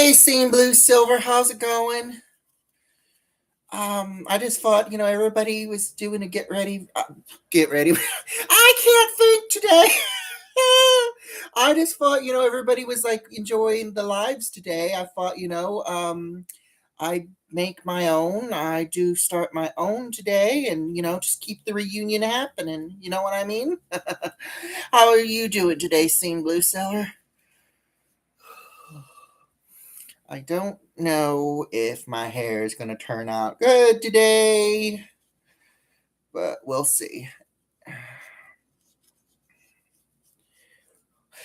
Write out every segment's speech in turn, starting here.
Hey, Scene Blue Silver, how's it going? I just thought, everybody was doing a get ready. I can't think today. I just thought, everybody was like enjoying the lives today. I thought, I make my own. I do start my own today and, just keep the reunion happening. You know what I mean? How are you doing today, Scene Blue Silver? I don't know if my hair is going to turn out good today, but we'll see.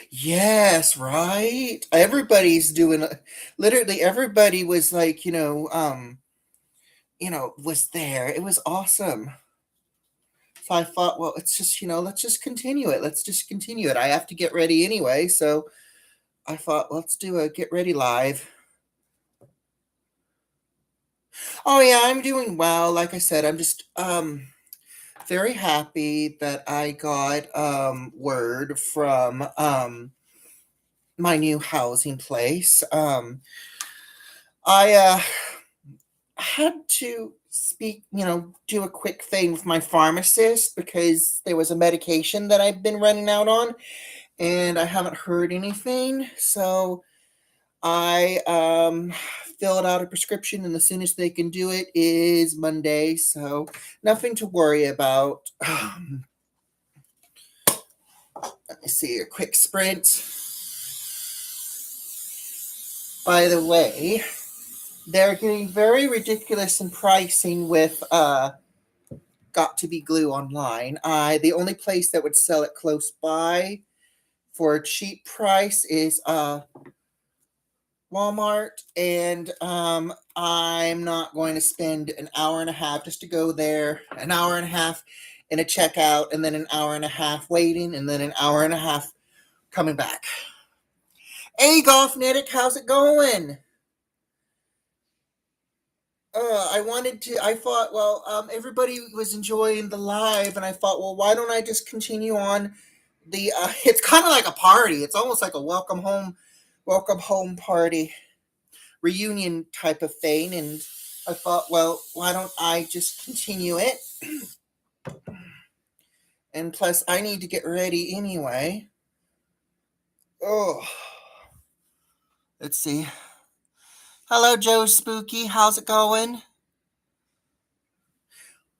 Yes, right? Everybody's doing literally everybody was like, was there. It was awesome. So I thought, well, it's just, let's just continue it. Let's just continue it. I have to get ready anyway, so I thought, let's do a get ready live. Oh yeah, I'm doing well. Like I said, I'm just very happy that I got word from my new housing place. I had to speak, do a quick thing with my pharmacist because there was a medication that I've been running out on and I haven't heard anything. So I filled out a prescription, and the soonest they can do it is Monday. So nothing to worry about. Let me see a quick sprint. By the way, they're getting very ridiculous in pricing with Got to Be Glue online. The only place that would sell it close by for a cheap price is Walmart, and I'm not going to spend an hour and a half just to go there, an hour and a half in a checkout, and then an hour and a half waiting, and then an hour and a half coming back. Hey, Goth, how's it going? I thought, well, everybody was enjoying the live, and I thought, well, why don't I just continue on it's kind of like a party. It's almost like a welcome home party, reunion type of thing. And I thought, well, why don't I just continue it? And plus, I need to get ready anyway. Oh, let's see. Hello, Joe Spooky. How's it going?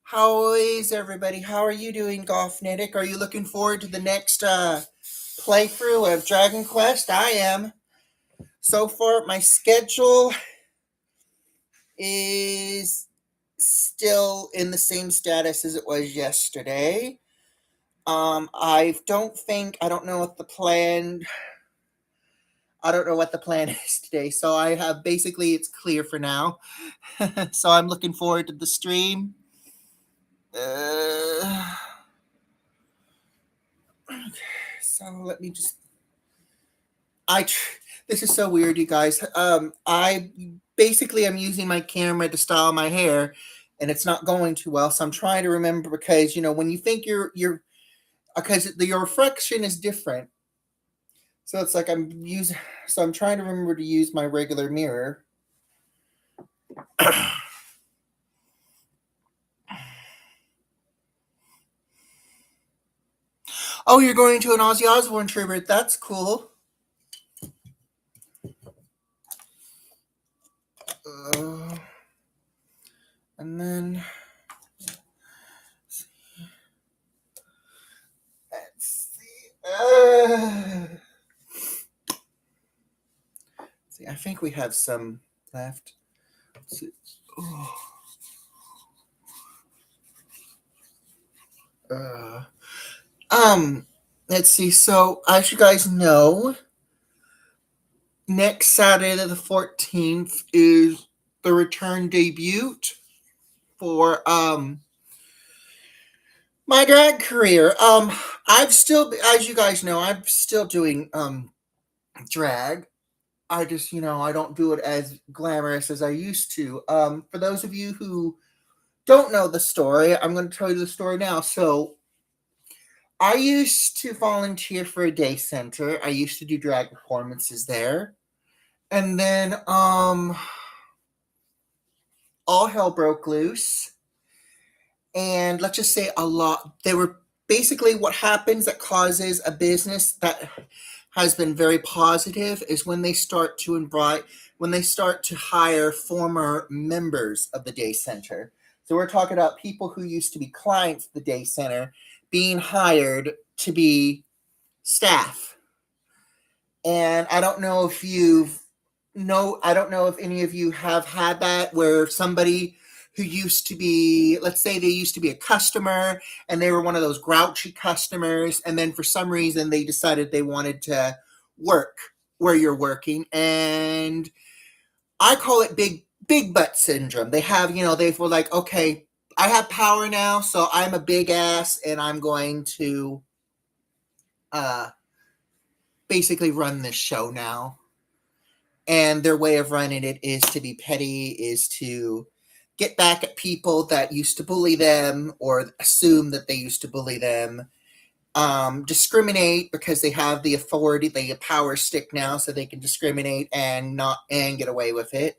How is everybody? How are you doing, Gothnetic? Are you looking forward to the next playthrough of Dragon Quest? I am. So far, my schedule is still in the same status as it was yesterday. I don't know what the plan. I don't know what the plan is today. So I have basically it's clear for now. So I'm looking forward to the stream. Okay, so let me just. This is so weird, you guys. I basically I'm using my camera to style my hair, and it's not going too well. So I'm trying to remember because when you think you're because your reflection is different. So it's like I'm trying to remember to use my regular mirror. Oh, you're going to an Ozzy Osbourne tribute. That's cool. And then let's see. See, I think we have some left. Oh. Let's see. So, as you guys know, next Saturday the 14th is the return debut for my drag career. I've still, as you guys know, I'm still doing drag. I just, I don't do it as glamorous as I used to. For those of you who don't know the story, I'm going to tell you the story now. So, I used to volunteer for a day center. I used to do drag performances there. And then all hell broke loose. And let's just say a lot, they were basically what happens that causes a business that has been very positive is when they start to invite, when they start to hire former members of the day center. So we're talking about people who used to be clients of the day center being hired to be staff. And I don't know if you've no, I don't know if any of you have had that where somebody who used to be, let's say they used to be a customer and they were one of those grouchy customers, and then for some reason they decided they wanted to work where you're working. And I call it big butt syndrome. They have, they were like, okay, I have power now, so I'm a big ass and I'm going to uh basically run this show now. And their way of running it is to be petty, is to get back at people that used to bully them or assume that they used to bully them, discriminate because they have the authority, the power stick now, so they can discriminate and not and get away with it.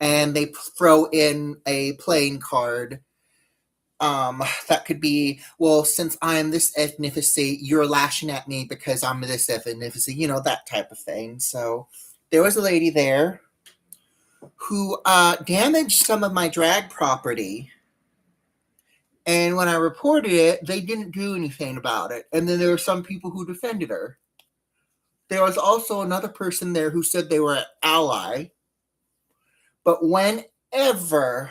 And they throw in a playing card, that could be, well, since I'm this ethnicity, you're lashing at me because I'm this ethnicity, that type of thing. So there was a lady there who damaged some of my drag property. And when I reported it, they didn't do anything about it. And then there were some people who defended her. There was also another person there who said they were an ally. But whenever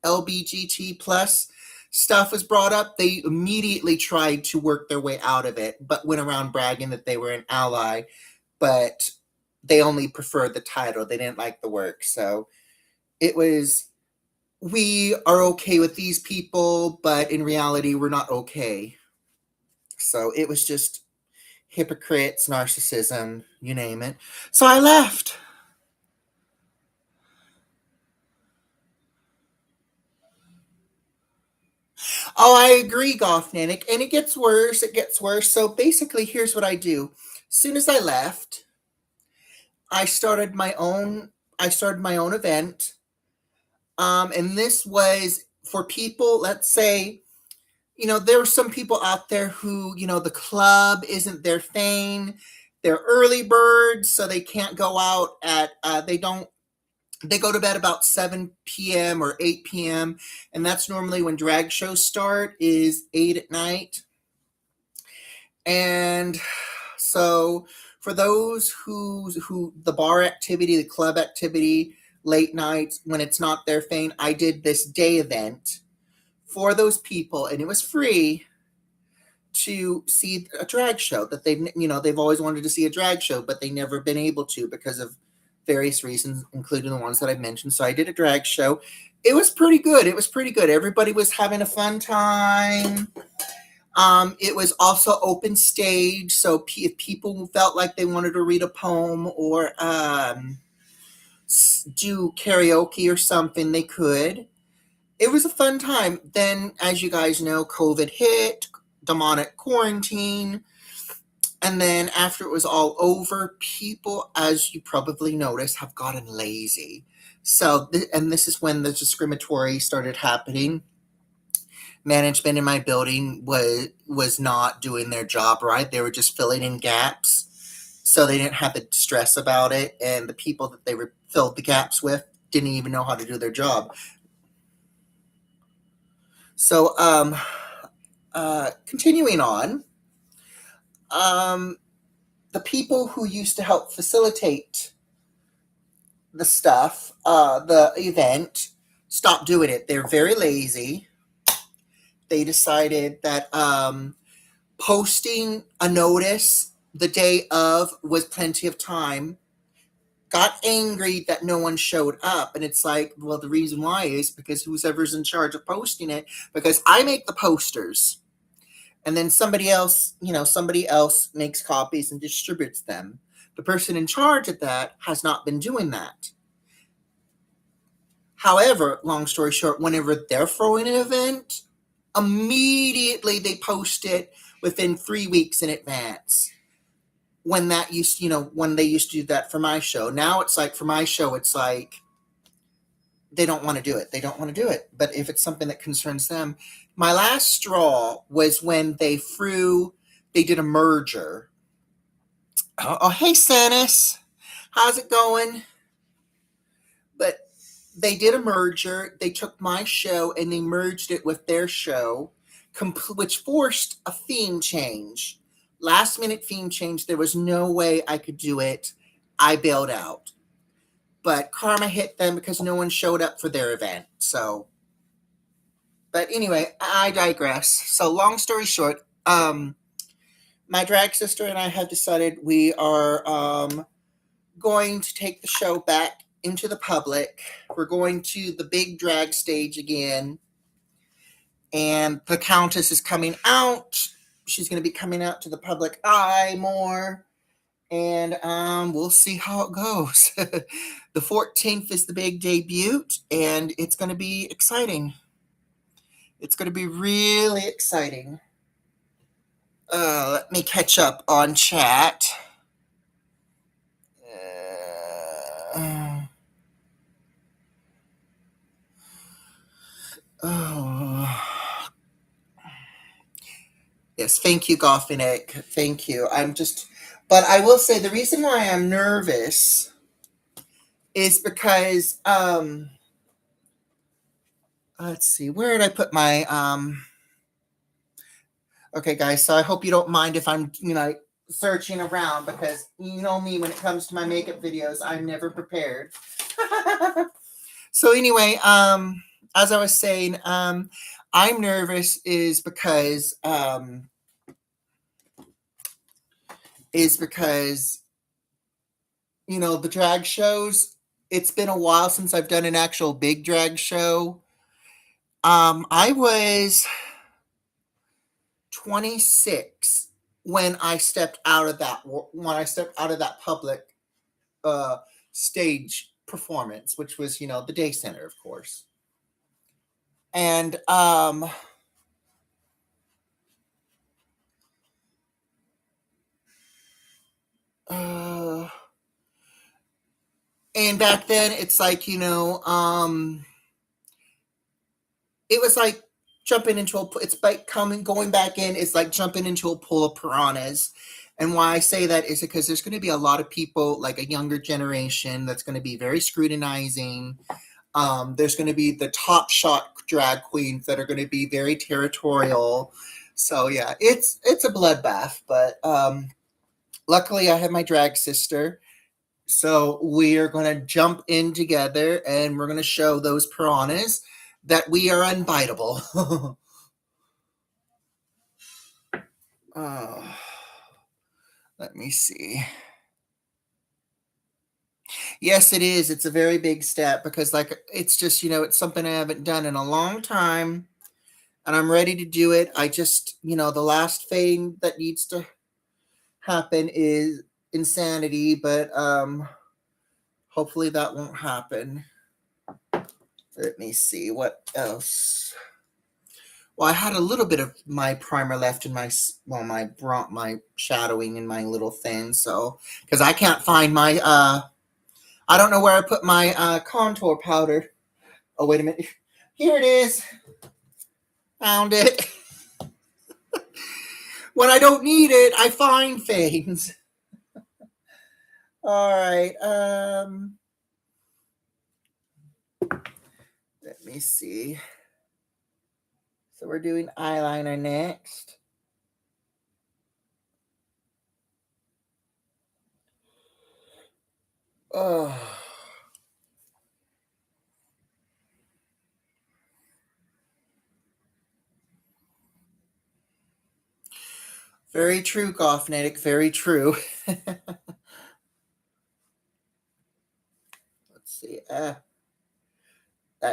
LBGT plus stuff was brought up, they immediately tried to work their way out of it, but went around bragging that they were an ally. But they only preferred the title. They didn't like the work. So it was, we are okay with these people, but in reality, we're not okay. So it was just hypocrites, narcissism, you name it. So I left. Oh, I agree, Goth, and it gets worse. It gets worse. So basically, here's what I do. As soon as I left, I started my own. I started my own event, and this was for people. Let's say, there are some people out there who, the club isn't their thing. They're early birds, so they can't go out at, they don't, they go to bed about 7 p.m. or 8 p.m. And that's normally when drag shows start, is 8 at night. And so for those who the bar activity, the club activity, late nights, when it's not their thing, I did this day event for those people, and it was free to see a drag show that they've always wanted to see a drag show, but they never been able to because of various reasons, including the ones that I've mentioned. So I did a drag show. It was pretty good. It was pretty good. Everybody was having a fun time. It was also open stage, so if people felt like they wanted to read a poem or do karaoke or something, they could. It was a fun time. Then, as you guys know, COVID hit, demonic quarantine. And then after it was all over, people, as you probably noticed, have gotten lazy. So, and this is when the discriminatory started happening. Management in my building was not doing their job right. They were just filling in gaps. So they didn't have to stress about it. And the people that they filled the gaps with didn't even know how to do their job. So, continuing on, um, the people who used to help facilitate the stuff, the event, stopped doing it. They're very lazy. They decided that posting a notice the day of was plenty of time. Got angry that no one showed up, and it's like, well, the reason why is because whoever's in charge of posting it, because I make the posters, and then somebody else makes copies and distributes them. The person in charge of that has not been doing that. However, long story short, whenever they're throwing an event, immediately they post it within 3 weeks in advance. when that used, when they used to do that for my show. Now it's like for my show, it's like they don't want to do it. They don't want to do it. But if it's something that concerns them, my last straw was when they did a merger. Oh, hey, Sanis. How's it going? But they did a merger. They took my show and they merged it with their show, which forced a theme change. Last minute theme change. There was no way I could do it. I bailed out. But karma hit them because no one showed up for their event. So, but anyway, I digress. So, long story short, my drag sister and I have decided we are going to take the show back into the public. We're going to the big drag stage again. And the Countess is coming out. She's going to be coming out to the public eye more. And we'll see how it goes. The 14th is the big debut, and it's going to be exciting. It's going to be really exciting. Let me catch up on chat. Oh. Yes, thank you, Gothic. Thank you. But I will say the reason why I'm nervous is because, let's see, where did I put my, okay, guys, so I hope you don't mind if I'm, searching around because you know me, when it comes to my makeup videos, I'm never prepared. So anyway, as I was saying, I'm nervous is because the drag shows, it's been a while since I've done an actual big drag show. I was 26 when I stepped out of that public stage performance, which was, the Day Center, of course. And and back then it's like, it was like jumping into it's like going back in, it's like jumping into a pool of piranhas. And why I say that is because there's going to be a lot of people, like a younger generation, that's going to be very scrutinizing. There's going to be the top shot drag queens that are going to be very territorial. So yeah, it's a bloodbath. But luckily, I have my drag sister, so we are going to jump in together, and we're going to show those piranhas that we are unbiteable. Let me see. Yes, it is. It's a very big step because, like, it's just, it's something I haven't done in a long time, and I'm ready to do it. I just, the last thing that needs to happen is insanity, but hopefully that won't happen. Let me see what else. Well, I had a little bit of my primer left in my shadowing in my little thing, so because I can't find my I don't know where I put my contour powder. Oh, wait a minute. Here it is. Found it. When I don't need it, I find things. All right. Let me see. So we're doing eyeliner next. Oh. Very true, Gothnetic. Very true. Let's see. That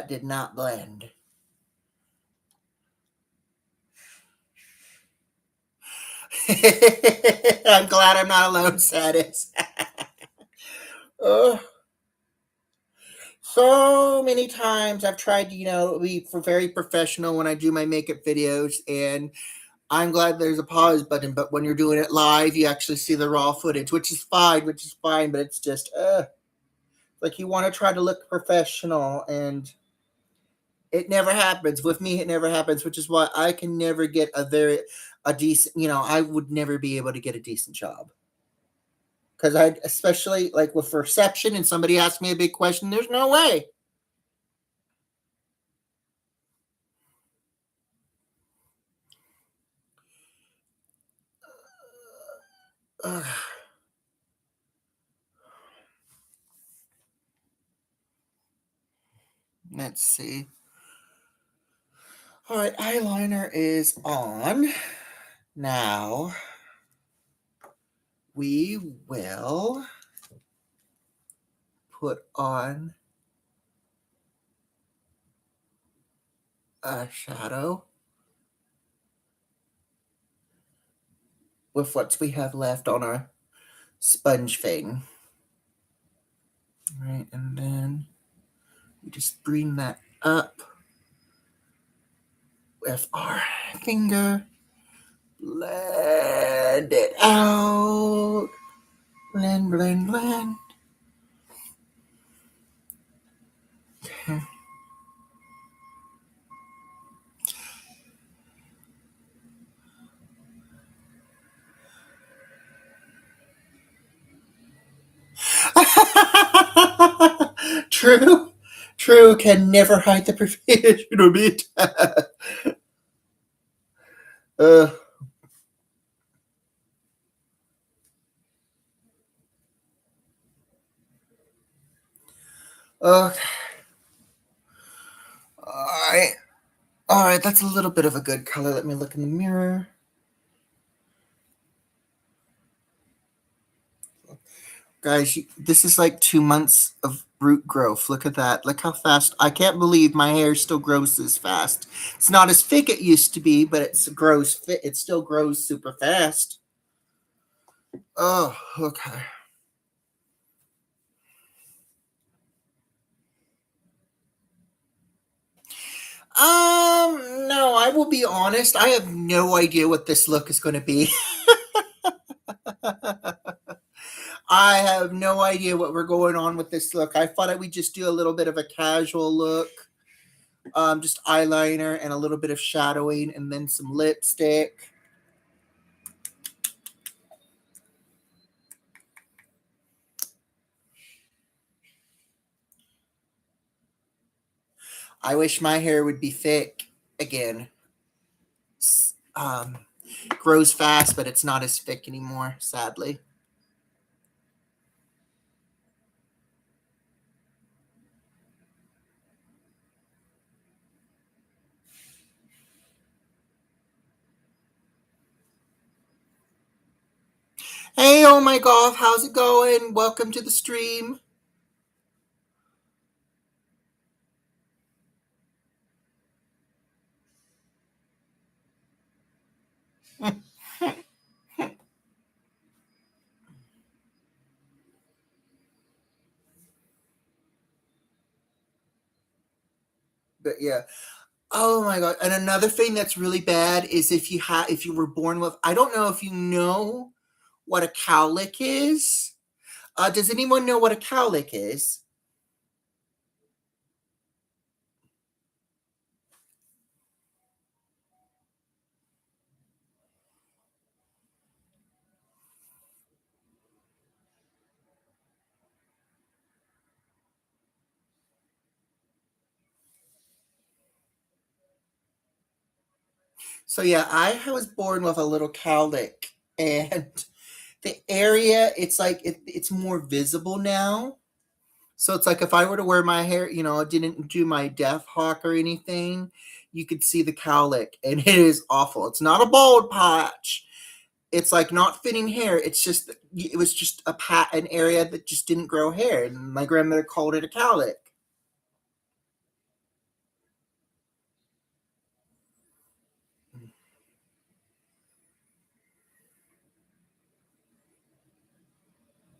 did not blend. I'm glad I'm not alone, Sadis. So many times I've tried to, be very professional when I do my makeup videos, and I'm glad there's a pause button, but when you're doing it live, you actually see the raw footage, which is fine, but it's just, like you want to try to look professional, and it never happens. With me, it never happens, which is why I can never get a decent, I would never be able to get a decent job. Because I, especially like with reception and somebody asks me a big question, there's no way. Ugh. Let's see. All right, eyeliner is on. Now we will put on a shadow with what we have left on our sponge thing. All right, and then we just bring that up with our finger. Blend it out. Blend, blend, blend. True. True can never hide the perfection of it. uh, okay. Alright. Alright, that's a little bit of a good color. Let me look in the mirror. Guys, this is like 2 months of root growth. Look at that. Look how fast. I can't believe my hair still grows this fast. It's not as thick it used to be, but it still grows super fast. Oh, okay. No, I will be honest. I have no idea what this look is going to be. I have no idea what we're going on with this look. I thought I would just do a little bit of a casual look, just eyeliner and a little bit of shadowing, and then some lipstick. I wish my hair would be thick again. Um, Grows fast, but it's not as thick anymore, sadly. Hey, oh my Goth, how's it going? Welcome to the stream. But yeah. Oh my god. And another thing that's really bad is if you were born with, I don't know if you know what a cowlick is. Does anyone know what a cowlick is? So yeah, I was born with a little cowlick, and the area, it's more visible now. So it's like if I were to wear my hair, I didn't do my death hawk or anything, you could see the cowlick, and it is awful. It's not a bald patch. It's like not fitting hair. It was just an area that just didn't grow hair, and my grandmother called it a cowlick.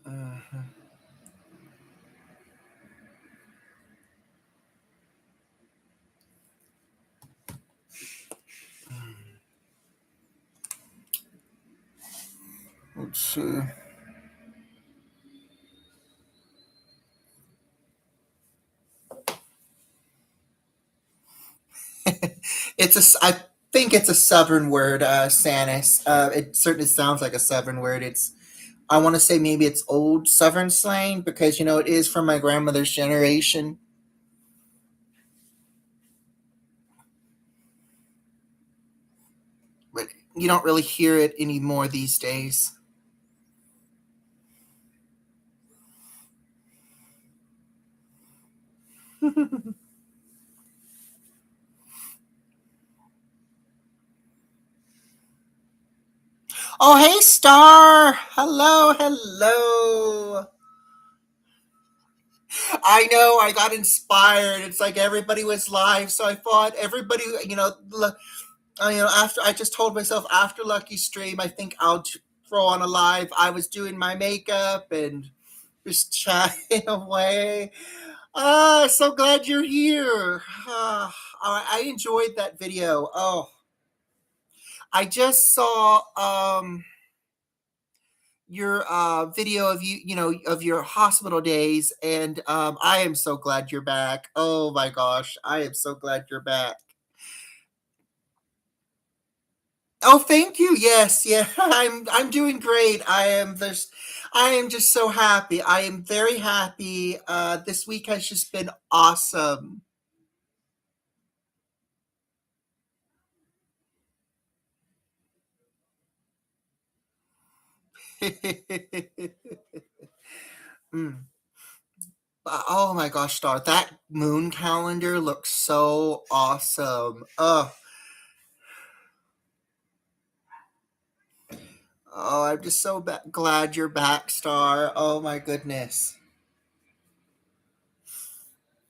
Uh-huh. Let's see. I think it's a Southern word, Sanis. It certainly sounds like a Southern word. I want to say maybe it's old Southern slang because, it is from my grandmother's generation, but you don't really hear it anymore these days. Oh, hey, Star. Hello, hello. I know, I got inspired. It's like everybody was live, so I thought everybody, after I just told myself after Lucky Stream, I think I'll throw on a live. I was doing my makeup and just chatting away. So glad you're here. I enjoyed that video. Oh, I just saw your video of of your hospital days, and I am so glad you're back. Oh my gosh, I am so glad you're back. Oh, thank you. Yes, yeah. I'm doing great. I am just so happy. I am very happy. This week has just been awesome. Mm. Oh my gosh, Star, that moon calendar looks so awesome. Oh, I'm just so glad you're back, Star. Oh my goodness.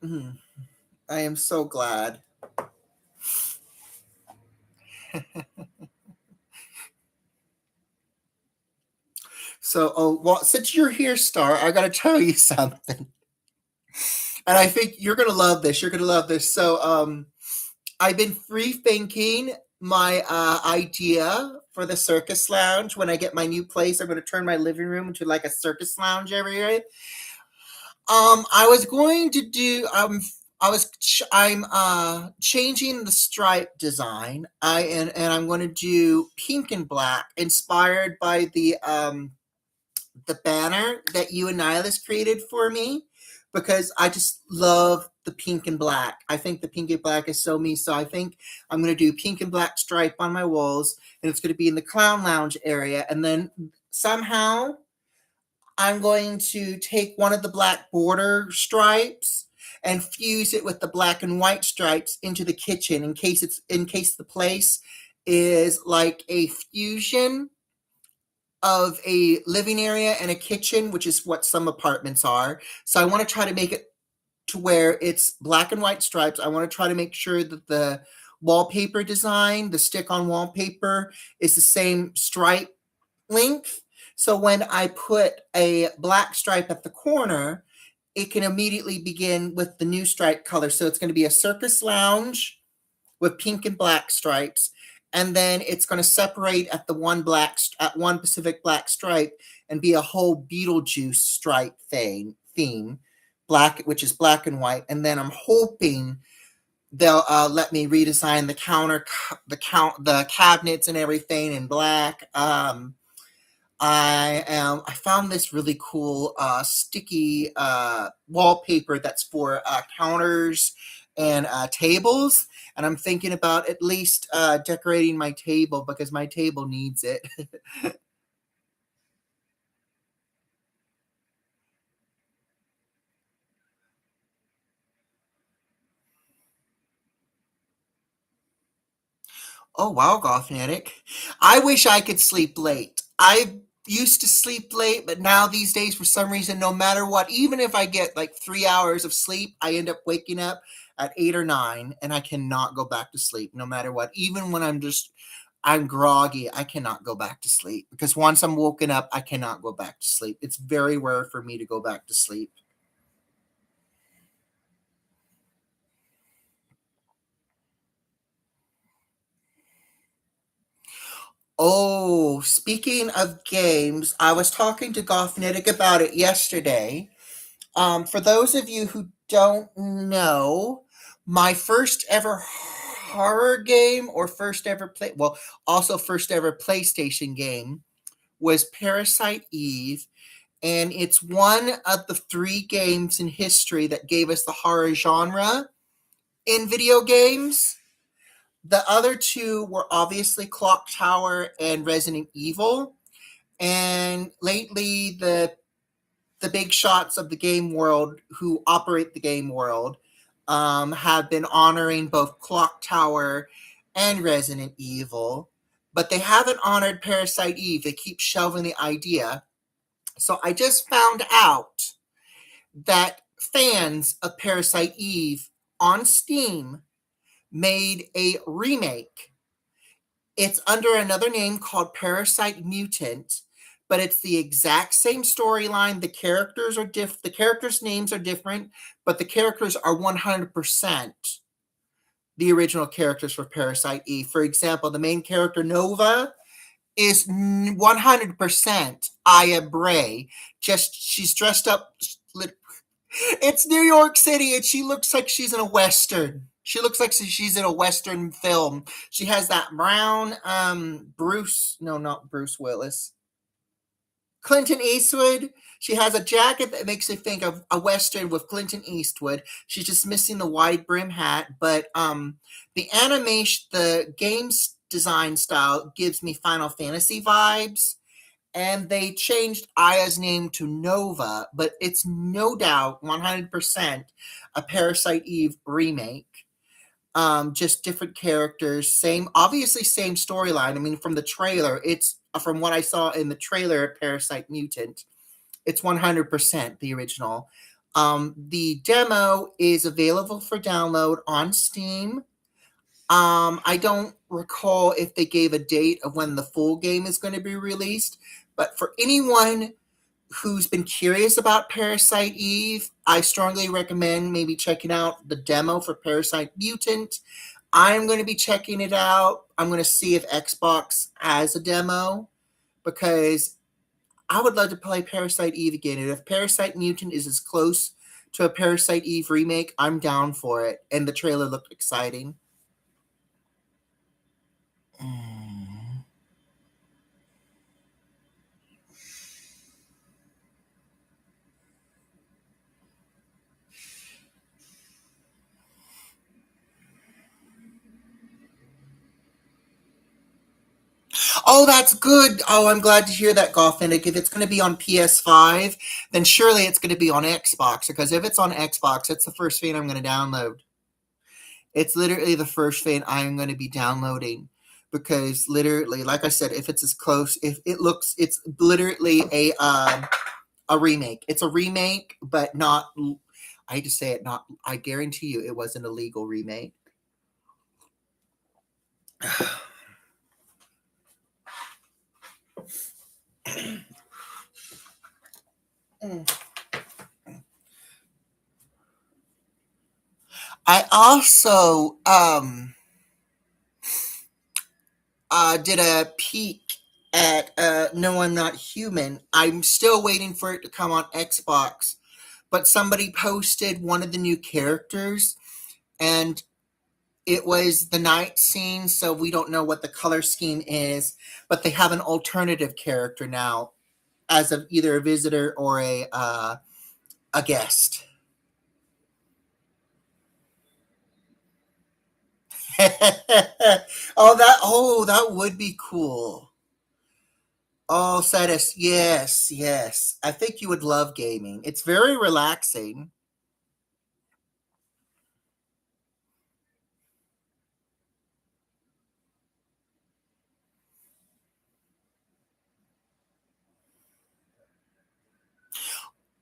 Mm. I am so glad. So, well, since you're here, Star, I gotta tell you something. And I think you're gonna love this. You're gonna love this. So, I've been free thinking my idea for the circus lounge. When I get my new place, I'm gonna turn my living room into like a circus lounge area. I was going to do. I'm changing the stripe design. And I'm going to do pink and black, inspired by the banner that you and Nihilus created for me, because I just love the pink and black. I think the pink and black is so me. So I think I'm going to do pink and black stripe on my walls, and it's going to be in the clown lounge area. And then somehow I'm going to take one of the black border stripes and fuse it with the black and white stripes into the kitchen, in case the place is like a fusion of a living area and a kitchen, which is what some apartments are. So I want to try to make it to where it's black and white stripes. I want to try to make sure that the wallpaper design, the stick on wallpaper, is the same stripe length. So when I put a black stripe at the corner, it can immediately begin with the new stripe color. So it's going to be a circus lounge with pink and black stripes. And then it's going to separate at at one Pacific black stripe and be a whole Beetlejuice stripe theme, black, which is black and white. And then I'm hoping they'll let me redesign the cabinets and everything in black. I found this really cool sticky wallpaper that's for counters and tables, and I'm thinking about at least decorating my table because my table needs it. Oh wow, Goth Fanatic. I wish I could sleep late. I used to sleep late, but now these days, for some reason, no matter what, even if I get like 3 hours of sleep, I end up waking up at 8 or 9, and I cannot go back to sleep no matter what. Even when I'm groggy, I cannot go back to sleep because once I'm woken up, I cannot go back to sleep. It's very rare for me to go back to sleep. Oh, speaking of games, I was talking to Goth about it yesterday. For those of you who don't know, my first ever horror game or also first ever PlayStation game was Parasite Eve, and it's one of the three games in history that gave us the horror genre in video games. The other two were obviously Clock Tower and Resident Evil, and lately the big shots of the game world who operate the game world have been honoring both Clock Tower and Resident Evil, but they haven't honored Parasite Eve. They keep shelving the idea. So I just found out that fans of Parasite Eve on Steam made a remake. It's under another name called Parasite Mutant, but it's the exact same storyline. The characters' names are different, but the characters are 100% the original characters for Parasite Eve. For example, the main character Nova is 100% Aya Bray. Just she's dressed up. It's New York City, and she looks like she's in a western. She looks like she's in a western film. She has that brown not Bruce Willis. Clinton Eastwood. She has a jacket that makes you think of a western with Clinton Eastwood. She's just missing the wide brim hat, but the animation, the game's design style gives me Final Fantasy vibes, and they changed Aya's name to Nova, but it's no doubt 100% a Parasite Eve remake. Just different characters, obviously same storyline. I mean, from the trailer, from what I saw in the trailer, Parasite Mutant, it's 100% the original. The demo is available for download on Steam. I don't recall if they gave a date of when the full game is going to be released, but for anyone who's been curious about Parasite Eve, I strongly recommend maybe checking out the demo for Parasite Mutant. I'm going to be checking it out. I'm going to see if Xbox has a demo, because I would love to play Parasite Eve again. And if Parasite Mutant is as close to a Parasite Eve remake, I'm down for it. And the trailer looked exciting. Mm. Oh, that's good. Oh, I'm glad to hear that, Gothic. If it's going to be on PS5, then surely it's going to be on Xbox, because if it's on Xbox, it's the first thing I'm going to download. It's literally the first thing I'm going to be downloading, because literally, like I said, if it's as close, if it looks, it's literally a remake. It's a remake, but not. I hate to say it, not. I guarantee you, it wasn't a legal remake. I also did a peek at No, I'm Not Human. I'm still waiting for it to come on Xbox, but somebody posted one of the new characters, and it was the night scene, so we don't know what the color scheme is, but they have an alternative character now as of either a visitor or a guest. That would be cool. Oh, Sadis, yes, yes. I think you would love gaming. It's very relaxing.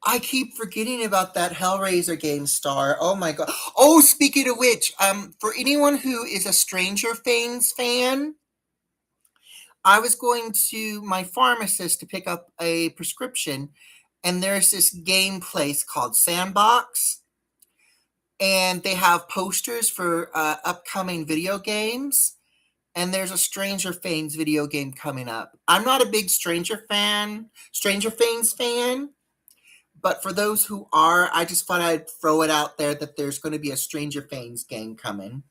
I keep forgetting about that Hellraiser game star. Oh my god. Oh, speaking of which, for anyone who is a Stranger Things fan, I was going to my pharmacist to pick up a prescription, and there's this game place called Sandbox, and they have posters for upcoming video games. and there's a Stranger Things video game coming up. I'm not a big Stranger Things fan, but for those who are, I just thought I'd throw it out there that there's going to be a Stranger Things game coming.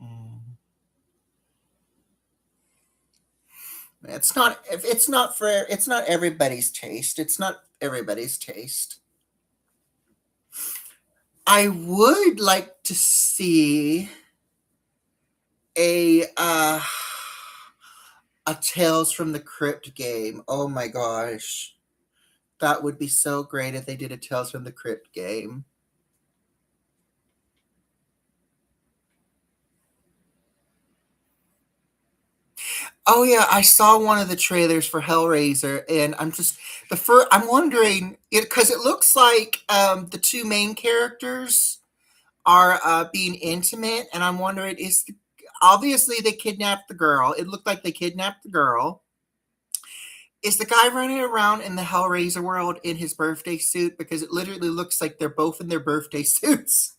Mm. It's not everybody's taste. It's not everybody's taste. I would like to see a Tales from the Crypt game. Oh my gosh. That would be so great if they did a Tales from the Crypt game. Oh yeah, I saw one of the trailers for Hellraiser, and I'm wondering it because it looks like the two main characters are being intimate, and I'm wondering obviously they kidnapped the girl. It looked like they kidnapped the girl. Is the guy running around in the Hellraiser world in his birthday suit? Because it literally looks like they're both in their birthday suits.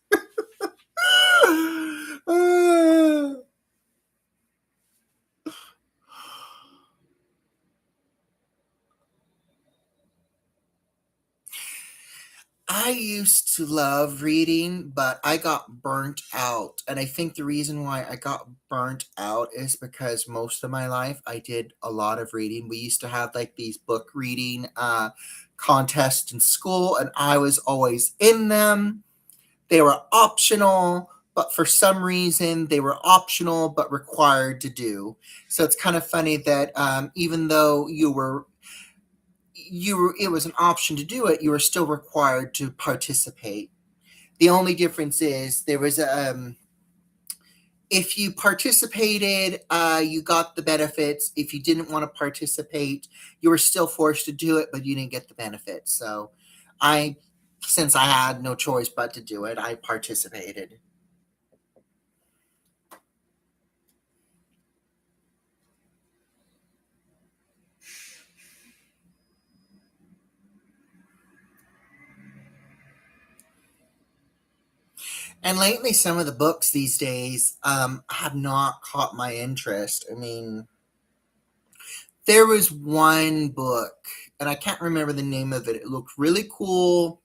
I used to love reading, but I got burnt out. And I think the reason why I got burnt out is because most of my life I did a lot of reading. We used to have like these book reading contests in school, and I was always in them. They were optional, but for some reason they were optional but required to do. So it's kind of funny that even though it was an option to do it, you were still required to participate. The only difference is there was if you participated, you got the benefits. If you didn't want to participate, you were still forced to do it, but you didn't get the benefits. So I since I had no choice but to do it, I participated. And lately, some of the books these days have not caught my interest. I mean, there was one book, and I can't remember the name of it. It looked really cool.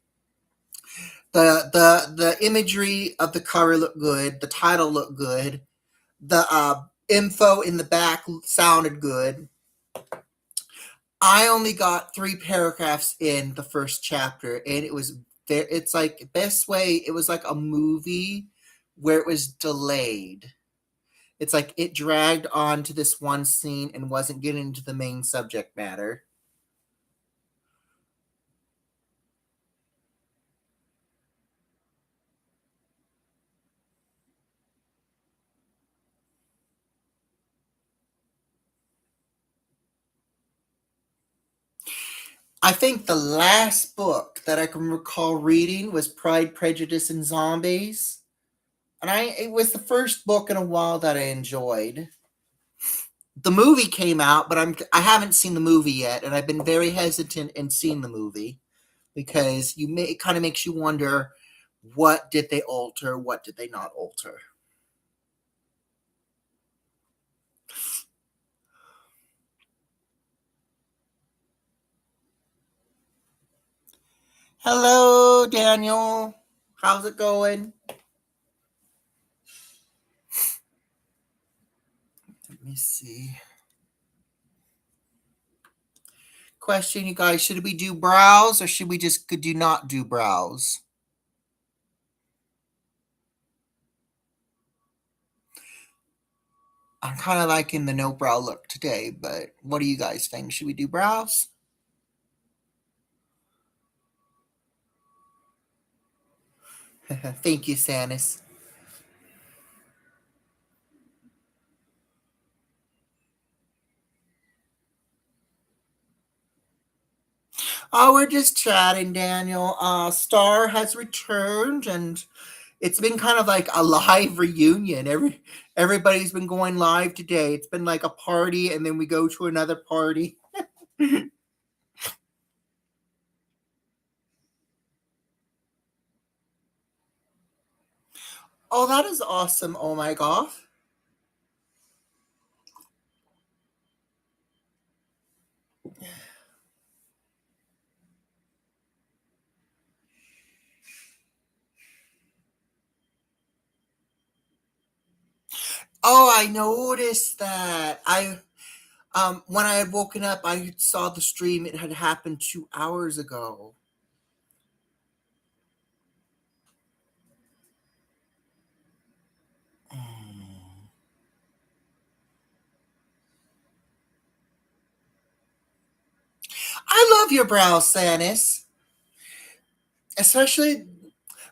The imagery of the cover looked good. The title looked good. The info in the back sounded good. I only got 3 paragraphs in the first chapter, and it was there. It's like best way. It was like a movie where it was delayed. It's like it dragged on to this one scene and wasn't getting into the main subject matter. I think the last book that I can recall reading was Pride, Prejudice, and Zombies. And it was the first book in a while that I enjoyed. The movie came out, but I haven't seen the movie yet, and I've been very hesitant in seeing the movie because it kind of makes you wonder what did they alter, what did they not alter. Hello, Daniel. How's it going? Let me see. Question, you guys: should we do browse or should we just do not do browse? I'm kind of liking the no brow look today, but what do you guys think? Should we do brows? Thank you, Sanis. Oh, we're just chatting, Daniel. Star has returned, and It's been kind of like a live reunion. Everybody's been going live today. It's been like a party, and then we go to another party. Oh, that is awesome. Oh my god. Oh, I noticed that. I when I had woken up, I saw the stream. It had happened 2 hours ago. Mm. I love your brows, Sanis. Especially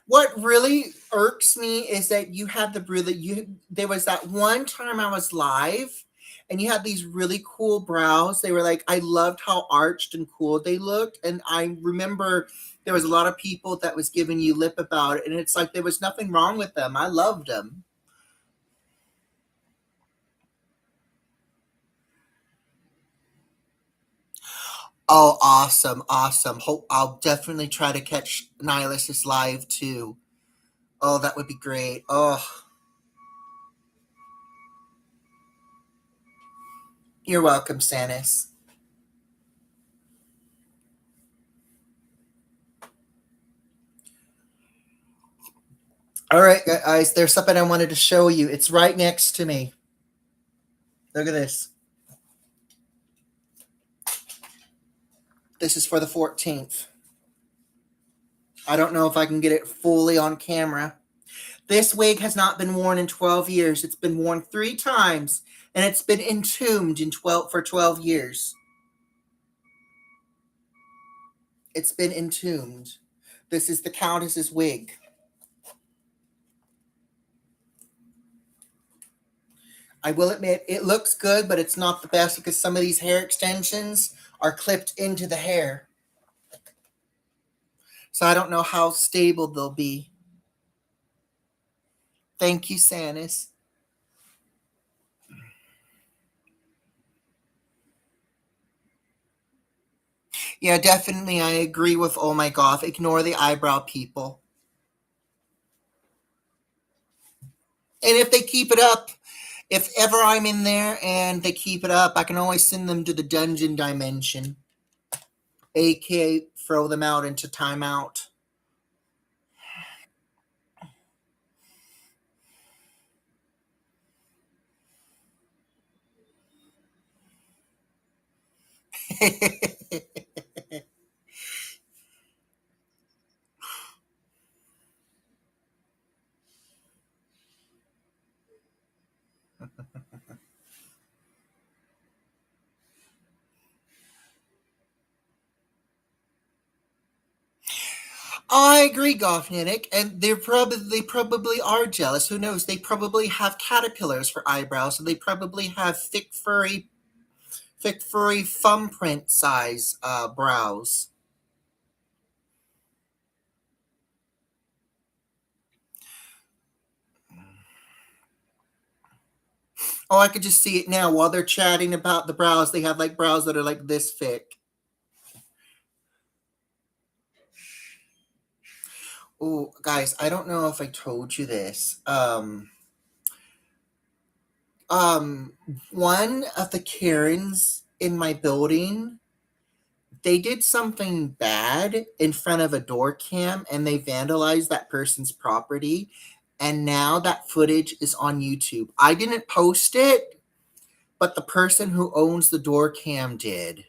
what really irks me is that you had the really you there was that one time I was live and you had these really cool brows. They were like I loved how arched and cool they looked. And I remember there was a lot of people that was giving you lip about it, and it's like there was nothing wrong with them. I loved them. Oh, awesome, awesome. Hope I'll definitely try to catch Nihilis's live too. Oh, that would be great. Oh, you're welcome, Sanis. All right, guys, there's something I wanted to show you. It's right next to me. Look at this. This is for the 14th. I don't know if I can get it fully on camera. This wig has not been worn in 12 years. It's been worn 3 times, and it's been entombed in 12 for 12 years. It's been entombed. This is the Countess's wig. I will admit it looks good, but it's not the best because some of these hair extensions are clipped into the hair. So I don't know how stable they'll be. Thank you, Sanis. Yeah, definitely. I agree with Oh My Goth. Ignore the eyebrow people. And if they keep it up, if ever I'm in there and they keep it up, I can always send them to the dungeon dimension, aka throw them out into timeout. I agree, Gothnick, and they probably are jealous. Who knows? They probably have caterpillars for eyebrows, so they probably have thick furry thumbprint size brows. Oh, I could just see it now while they're chatting about the brows. They have like brows that are like this thick. Oh, guys, I don't know if I told you this. Um, one of the Karens in my building, they did something bad in front of a door cam and they vandalized that person's property. And now that footage is on YouTube. I didn't post it, but the person who owns the door cam did.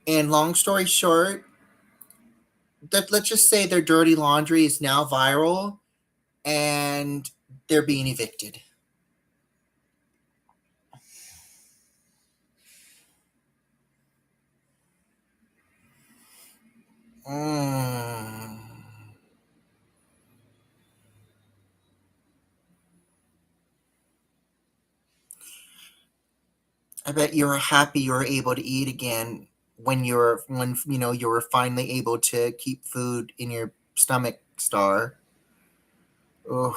And long story short, that let's just say their dirty laundry is now viral and they're being evicted. Mm. I bet you were happy you were able to eat again when you were finally able to keep food in your stomach Star. Oh,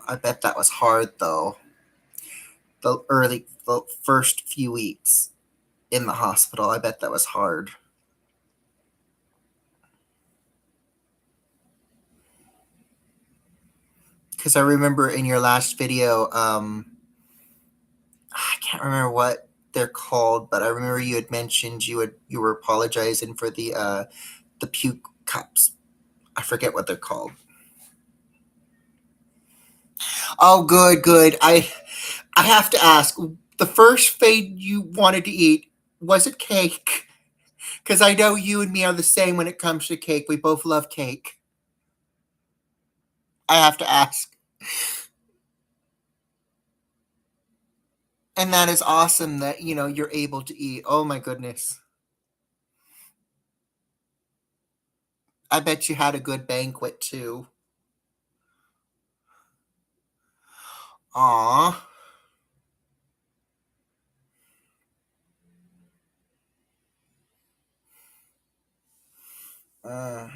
I bet that was hard though. The first few weeks in the hospital, I bet that was hard. Because I remember in your last video, I can't remember what they're called, but I remember you had mentioned you were apologizing for the puke cups. I forget what they're called. Oh, good, good. I have to ask. The first fade you wanted to eat, was it cake? Because I know you and me are the same when it comes to cake. We both love cake. I have to ask. And that is awesome that, you're able to eat. Oh my goodness. I bet you had a good banquet too. Aw. Uh,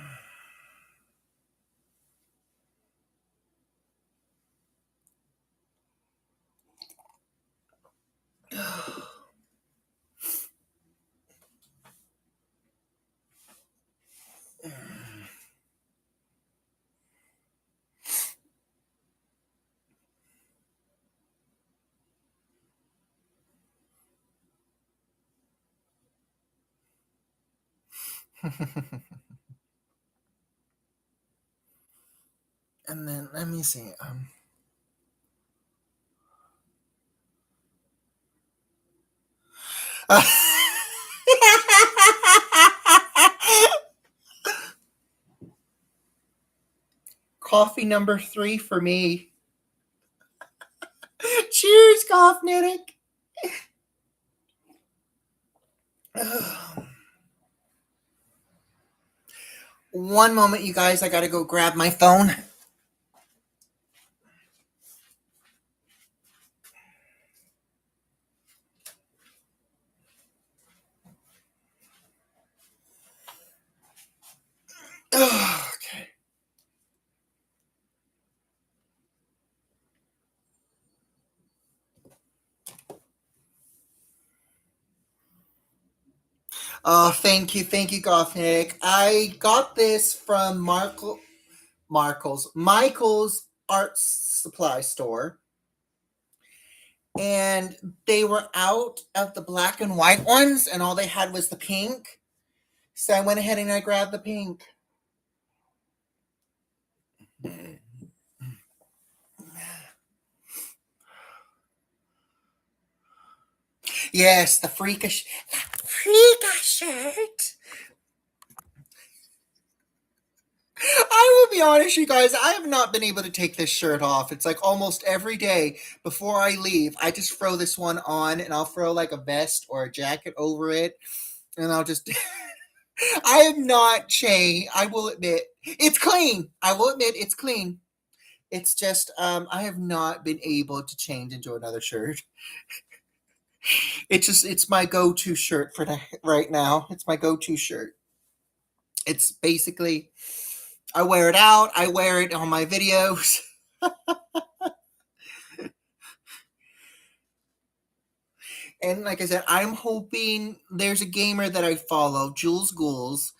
and then let me see. Coffee number 3 for me. Cheers, Gothnitic. One moment, you guys. I gotta go grab my phone. Okay. Oh, thank you, Gothnitic. I got this from Michael's art supply store, and they were out of the black and white ones, and all they had was the pink. So I went ahead and I grabbed the pink. Yes, the freakish shirt. I will be honest, you guys, I have not been able to take this shirt off. It's like almost every day before I leave, I just throw this one on and I'll throw like a vest or a jacket over it. And I'll just, I have not changed. I will admit, it's clean. I will admit it's clean. It's just, I have not been able to change into another shirt. It's my go-to shirt for right now. It's my go-to shirt. It's basically, I wear it out. I wear it on my videos. And like I said, I'm hoping there's a gamer that I follow, Jules Ghouls,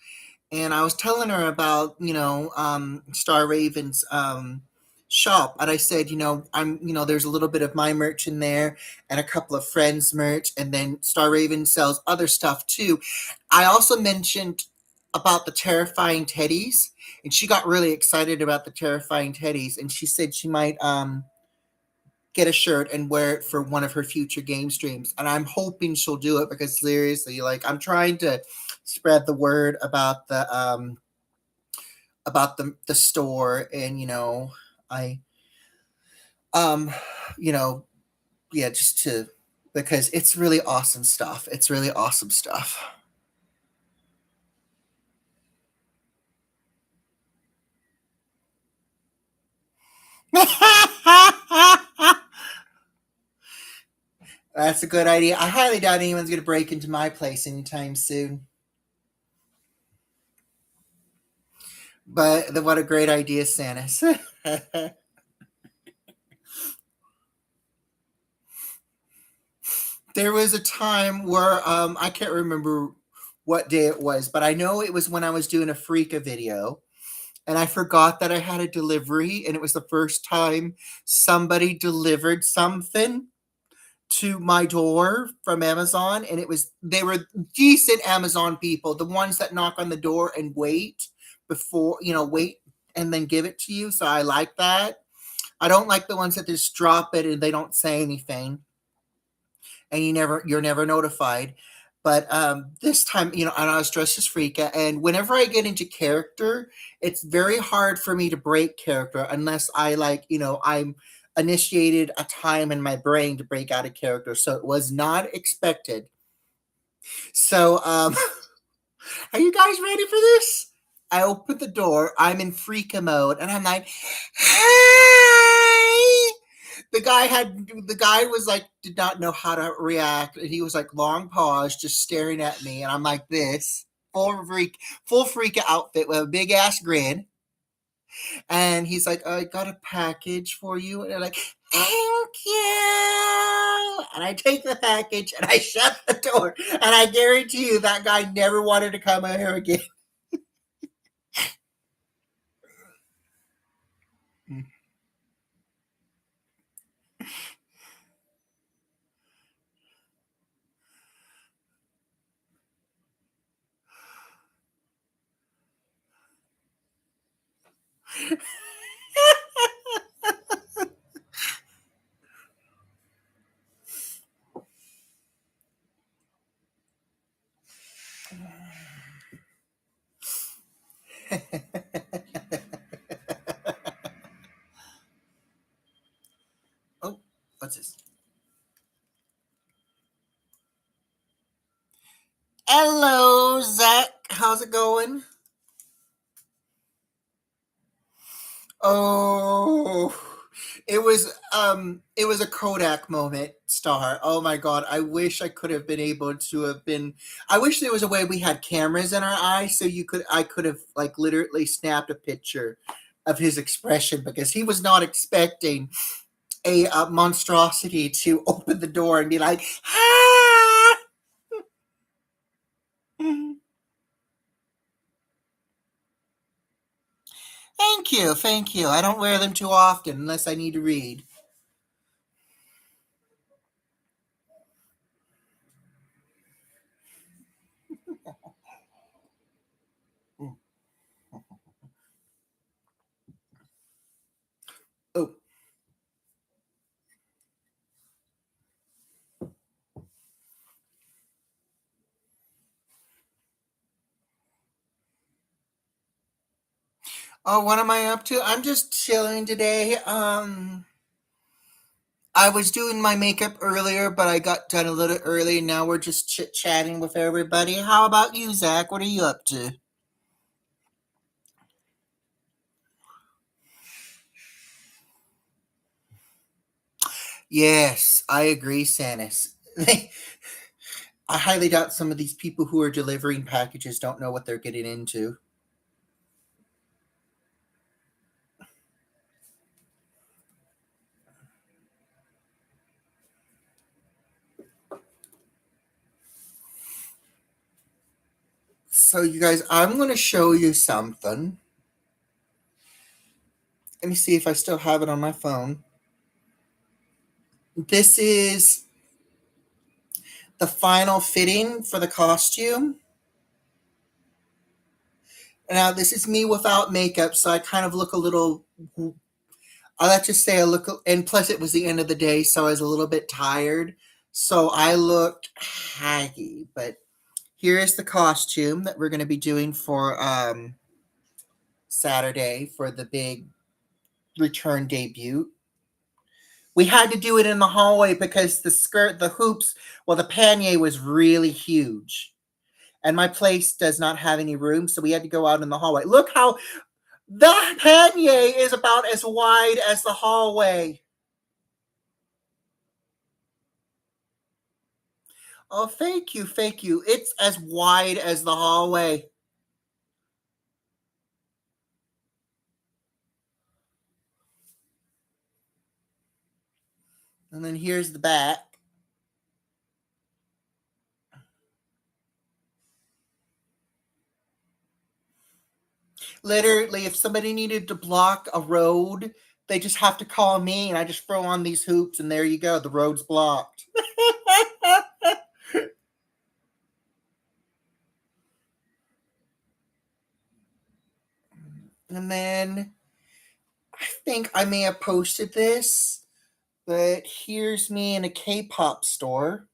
and I was telling her about, Star Raven's shop. And I said, there's a little bit of my merch in there and a couple of friends' merch, and then Star Raven sells other stuff too. I also mentioned about the terrifying teddies, and she got really excited about the terrifying teddies, and she said she might get a shirt and wear it for one of her future game streams. And I'm hoping she'll do it because seriously, like I'm trying to spread the word about the store, and I um you know yeah, just to, because it's really awesome stuff. It's really awesome stuff. That's a good idea. I highly doubt anyone's going to break into my place anytime soon. But what a great idea, Sanus. There was a time where I can't remember what day it was, but I know it was when I was doing a Freaka video and I forgot that I had a delivery, and it was the first time somebody delivered something to my door from Amazon, and they were decent Amazon people, the ones that knock on the door and wait before, wait and then give it to you. So I like that. I don't like the ones that just drop it and they don't say anything and you're never notified. But this time, and I was dressed as Freaka, and whenever I get into character, it's very hard for me to break character unless I I'm initiated a time in my brain to break out of character. So it was not expected. So are you guys ready for this? I open the door, I'm in Freaka mode, and I'm like, "Hi!" The guy was like, did not know how to react, and he was like long pause, just staring at me, and I'm like this, full freak outfit with a big ass grin, and he's like, I got a package for you, and I'm like, thank you, and I take the package and I shut the door, and I guarantee you that guy never wanted to come in here again. Oh, what's this? Hello, Zach. How's it going? Oh, it was a Kodak moment, Star. Oh my god, I wish I could have been able to have been. I wish there was a way we had cameras in our eyes so I could have like literally snapped a picture of his expression because he was not expecting a monstrosity to open the door and be like, ah! Thank you, thank you. I don't wear them too often unless I need to read. Oh, oh, what am I up to? I'm just chilling today. I was doing my makeup earlier, but I got done a little early. Now we're just chit chatting with everybody. How about you, Zach? What are you up to? Yes, I agree, Sanis. I highly doubt some of these people who are delivering packages don't know what they're getting into. So, you guys, I'm going to show you something. Let me see if I still have it on my phone. This is the final fitting for the costume. Now, this is me without makeup, so I kind of look a little. I'll let's just say I look, and plus it was the end of the day, so I was a little bit tired. So I looked haggy. But here is the costume that we're going to be doing for Saturday for the big return debut. We had to do it in the hallway because the hoops, well, the panier was really huge. And my place does not have any room, so we had to go out in the hallway. Look how the panier is about as wide as the hallway. Oh, thank you, thank you. It's as wide as the hallway. And then here's the back. Literally, if somebody needed to block a road, they just have to call me and I just throw on these hoops and there you go. The road's blocked. And then I think I may have posted this, but here's me in a K-pop store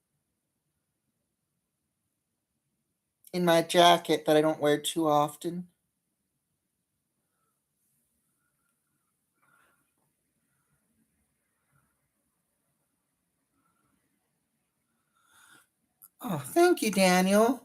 in my jacket that I don't wear too often. Oh, thank you, Daniel.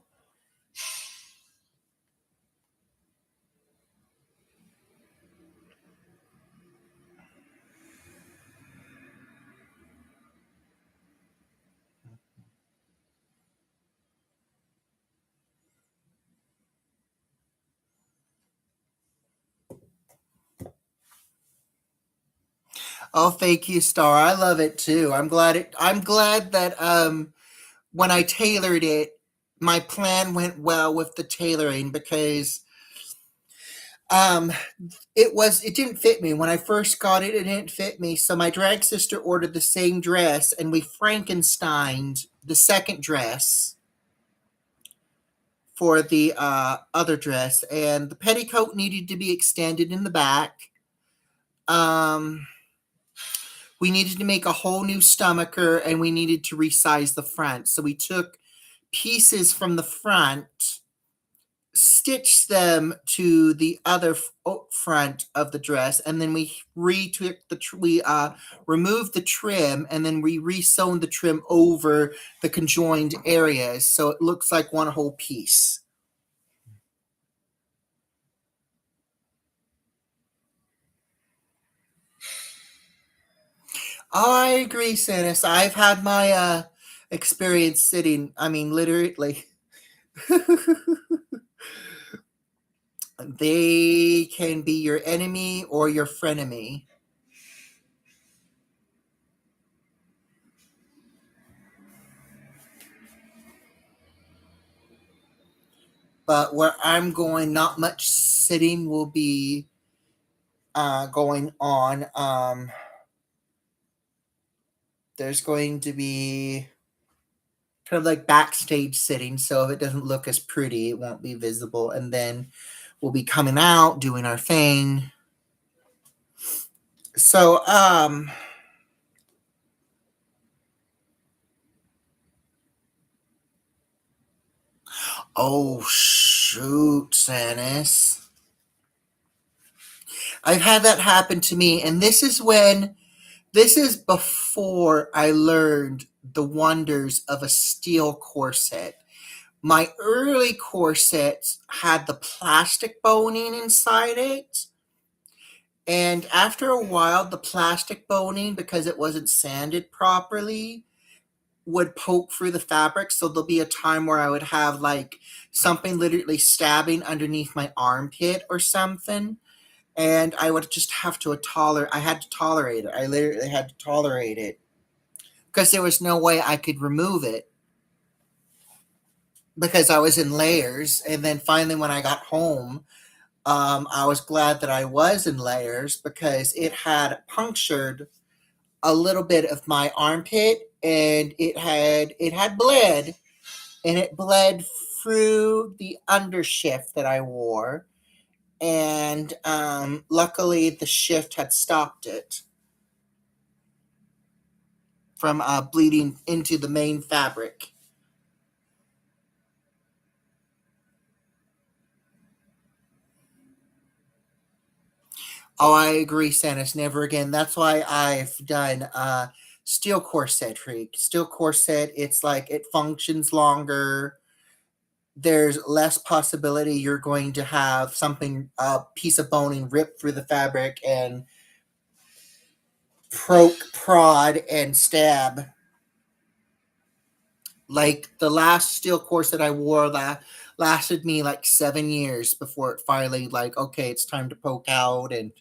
Oh, thank you, Star. I love it too. I'm glad that when I tailored it, my plan went well with the tailoring because um it didn't fit me. When I first got it, it didn't fit me. So my drag sister ordered the same dress and we Frankensteined the second dress for the other dress, and the petticoat needed to be extended in the back. Um we needed to make a whole new stomacher and we needed to resize the front. So we took pieces from the front, stitched them to the other front of the dress, and then we retook we removed the trim and then we resewn the trim over the conjoined areas so it looks like one whole piece. Oh, I agree, Sanis. I've had my experience sitting. I mean, literally, they can be your enemy or your frenemy. But where I'm going, not much sitting will be going on. There's going to be kind of like backstage sitting, so if it doesn't look as pretty, it won't be visible. And then we'll be coming out doing our thing. So, oh shoot, Sanis. I've had that happen to me, and this is before I learned the wonders of a steel corset. My early corsets had the plastic boning inside it. And after a while, the plastic boning, because it wasn't sanded properly, would poke through the fabric. So there'll be a time where I would have like something literally stabbing underneath my armpit or something. And I would just have to I had to tolerate it. I literally had to tolerate it because there was no way I could remove it because I was in layers. And then finally, when I got home, I was glad that I was in layers because it had punctured a little bit of my armpit, and it had bled, and it bled through the undershift that I wore, and luckily the shift had stopped it from bleeding into the main fabric. Oh, I agree, Sanus. Never again. That's why I've done steel corset freak. Steel corset, it's like it functions longer. There's less possibility you're going to have something, a piece of boning ripped through the fabric and prod, and stab. Like the last steel corset I wore that lasted me like 7 years before it finally like, okay, it's time to poke out and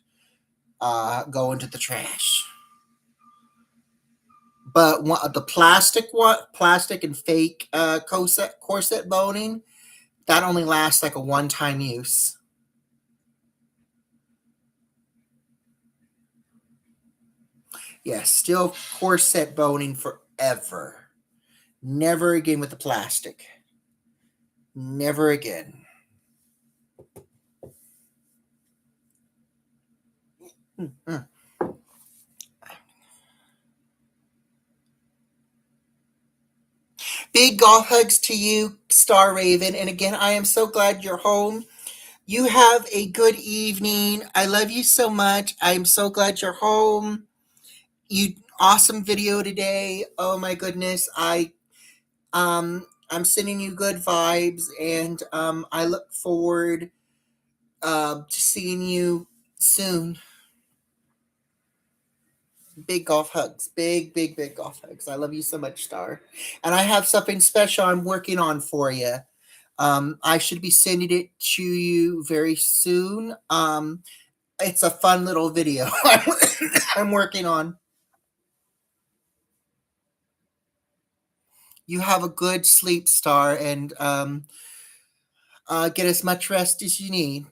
go into the trash. But the plastic and fake corset boning, that only lasts like a one-time use. Yes, still corset boning forever. Never again with the plastic. Never again. Mm-mm. Big golf hugs to you, Star Raven. And again, I am so glad you're home. You have a good evening. I love you so much. I'm so glad you're home. You awesome video today. Oh my goodness. I'm sending you good vibes, and I look forward to seeing you soon. Big golf hugs. Big golf hugs. I love you so much, Star. And I have something special I'm working on for you. I should be sending it to you very soon. It's a fun little video I'm working on. You have a good sleep, Star, and get as much rest as you need.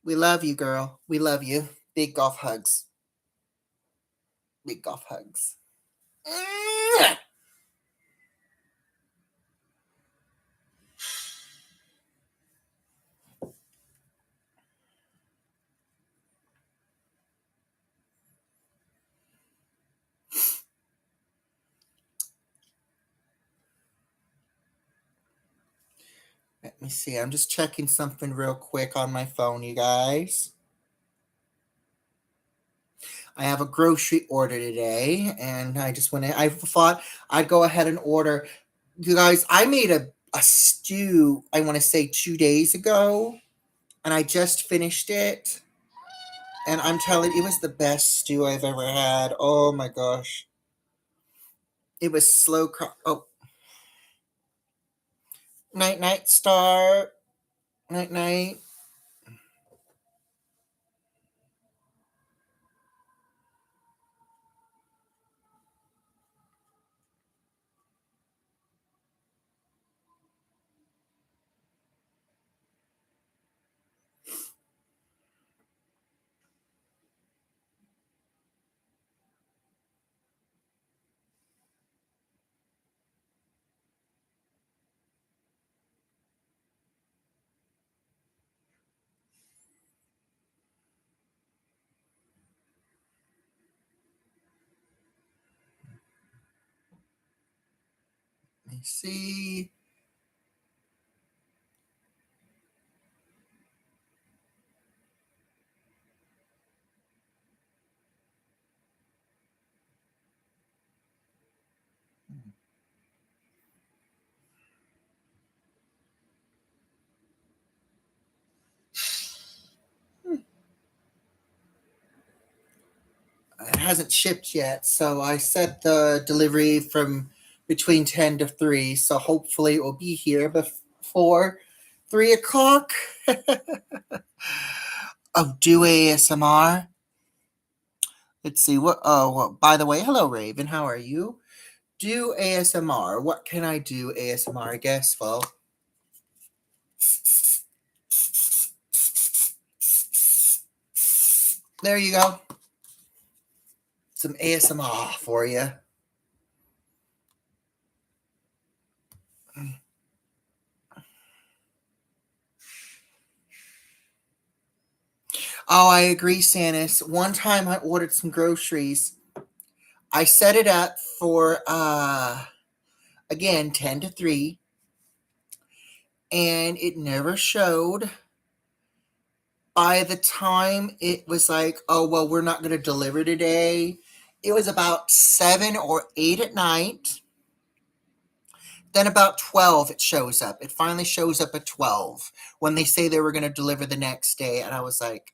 We love you, girl. We love you. Big golf hugs. Big golf hugs. Let me see. I'm just checking something real quick on my phone, you guys. I have a grocery order today, and I thought I'd go ahead and order. You guys, I made a stew, I want to say 2 days ago, and I just finished it. And I'm telling you, it was the best stew I've ever had. Oh my gosh. It was oh, night, night, Star. Night, night. Let me see. It hasn't shipped yet, so I set the delivery from between 10 to 3, so hopefully it will be here before 3 o'clock. Oh, do ASMR. Let's see what. Oh, well, by the way, hello, Raven. How are you? Do ASMR. What can I do ASMR? I guess. Well, there you go. Some ASMR for you. Oh, I agree, Sanis. One time I ordered some groceries. I set it up for again 10 to 3, and it never showed. By the time it was like, oh well, we're not going to deliver today, it was about 7 or 8 at night. Then about 12 it shows up. It finally shows up at 12 when they say they were going to deliver the next day, and I was like,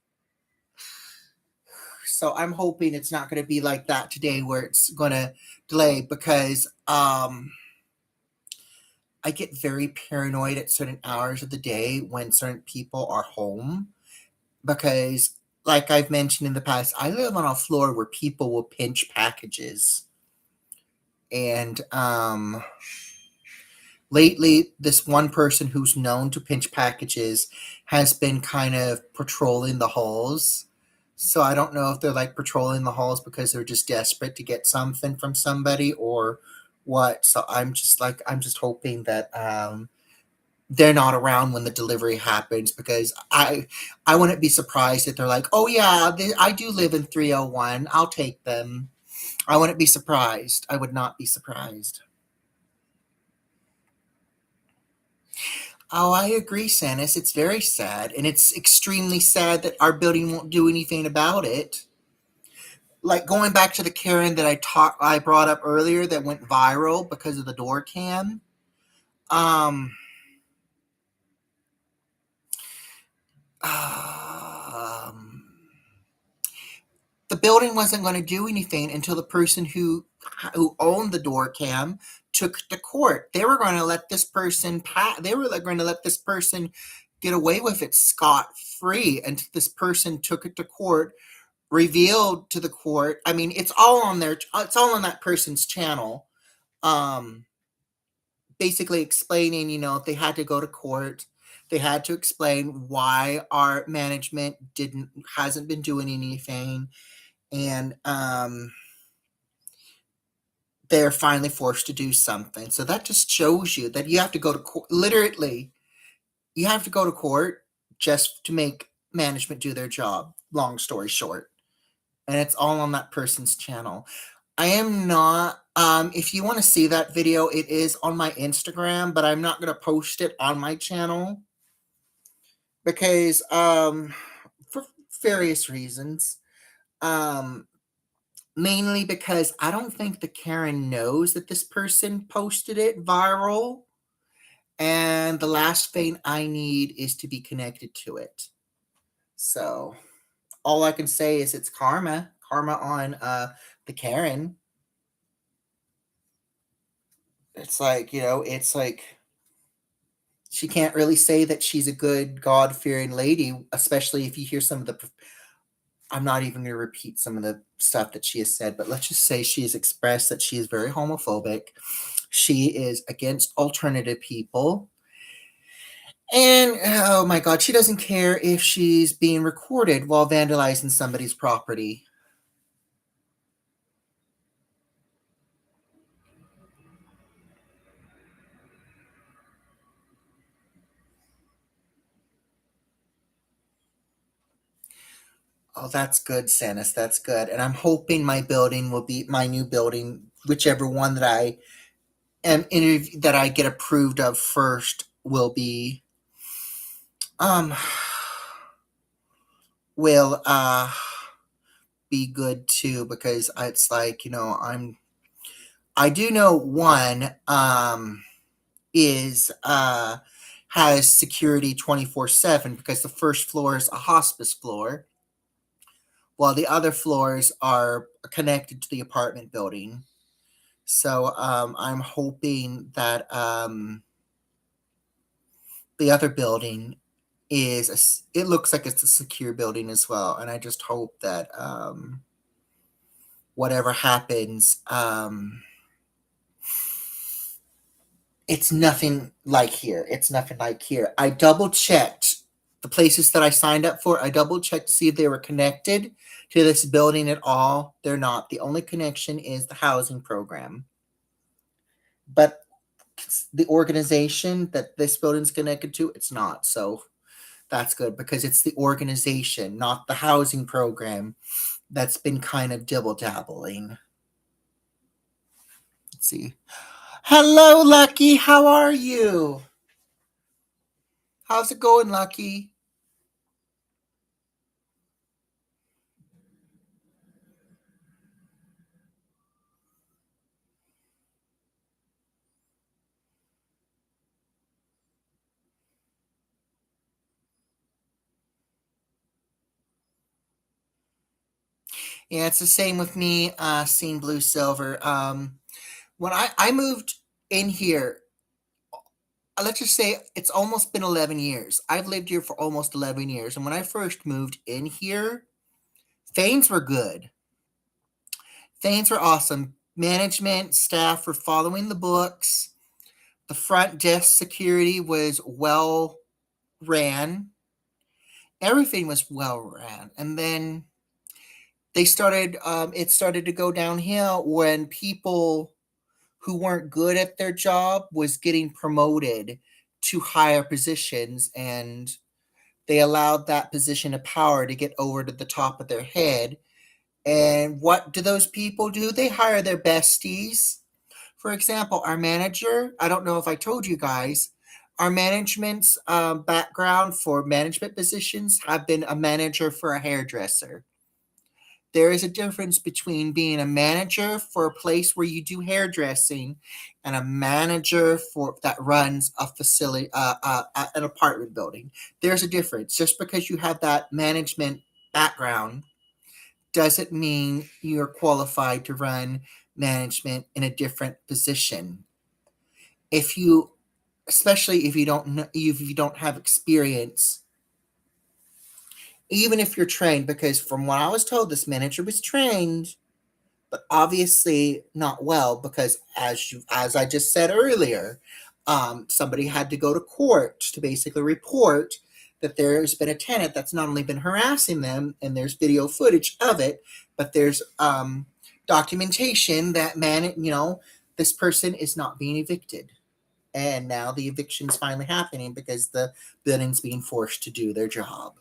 so I'm hoping it's not going to be like that today where it's going to delay, because I get very paranoid at certain hours of the day when certain people are home, because like I've mentioned in the past, I live on a floor where people will pinch packages. And lately, this one person who's known to pinch packages has been kind of patrolling the halls. So I don't know if they're like patrolling the halls because they're just desperate to get something from somebody or what. So I'm just hoping that they're not around when the delivery happens because I wouldn't be surprised if they're like, oh yeah, I do live in 301. I'll take them. I wouldn't be surprised. I would not be surprised. Oh, I agree, Sanis. It's very sad, and it's extremely sad that our building won't do anything about it. Like going back to the Karen that I brought up earlier that went viral because of the door cam. Um, um, the building wasn't going to do anything until the person who owned the door cam took it to court. They were going to let this person they were going to let this person get away with it scot free until this person took it to court, revealed to the court. I mean, it's all on that person's channel. Um Basically explaining, they had to go to court. They had to explain why our management didn't hasn't been doing anything, and they're finally forced to do something. So that just shows you that you have to go to court. Literally, you have to go to court just to make management do their job. Long story short, and it's all on that person's channel. I am not. If you want to see that video, it is on my Instagram, but I'm not going to post it on my channel because for various reasons. Um, Mainly because I don't think the Karen knows that this person posted it viral, and the last thing I need is to be connected to it. So all I can say is it's karma on the Karen. It's like, it's like she can't really say that she's a good God fearing lady, especially if you hear some of the. I'm not even going to repeat some of the stuff that she has said, but let's just say she has expressed that she is very homophobic. She is against alternative people. And oh my God, she doesn't care if she's being recorded while vandalizing somebody's property. Oh, that's good, Sanis. That's good. And I'm hoping my building will be my new building, whichever one that that I get approved of first will be um will be good too because it's like, I do know one is has security 24/7 because the first floor is a hospice floor while the other floors are connected to the apartment building. So I'm hoping that the other building it looks like it's a secure building as well, and I just hope that whatever happens, it's nothing like here. It's nothing like here. I double checked the places that I signed up for. I double checked to see if they were connected to this building at all. They're not. The only connection is the housing program. But the organization that this building's connected to, it's not. So that's good because it's the organization, not the housing program, that's been kind of dibble dabbling. Let's see. Hello, Lucky. How are you? How's it going, Lucky? Yeah, it's the same with me, seeing blue silver. When I moved in here, let's just say it's almost been 11 years. I've lived here for almost 11 years. And when I first moved in here, things were good. Things were awesome. Management staff were following the books. The front desk security was well ran. Everything was well ran. And then it started to go downhill when people who weren't good at their job was getting promoted to higher positions, and they allowed that position of power to get over to the top of their head. And what do those people do? They hire their besties. For example, our manager, I don't know if I told you guys, our management's background for management positions have been a manager for a hairdresser. There is a difference between being a manager for a place where you do hairdressing and a manager for that runs a facility, an apartment building. There's a difference. Just because you have that management background doesn't mean you're qualified to run management in a different position. If you, especially if you don't know, if you don't have experience, even if you're trained, because from what I was told, this manager was trained, but obviously not well, because as I just said earlier, somebody had to go to court to basically report that there's been a tenant that's not only been harassing them, and there's video footage of it, but there's documentation that this person is not being evicted, and now the eviction's finally happening because the building's being forced to do their job.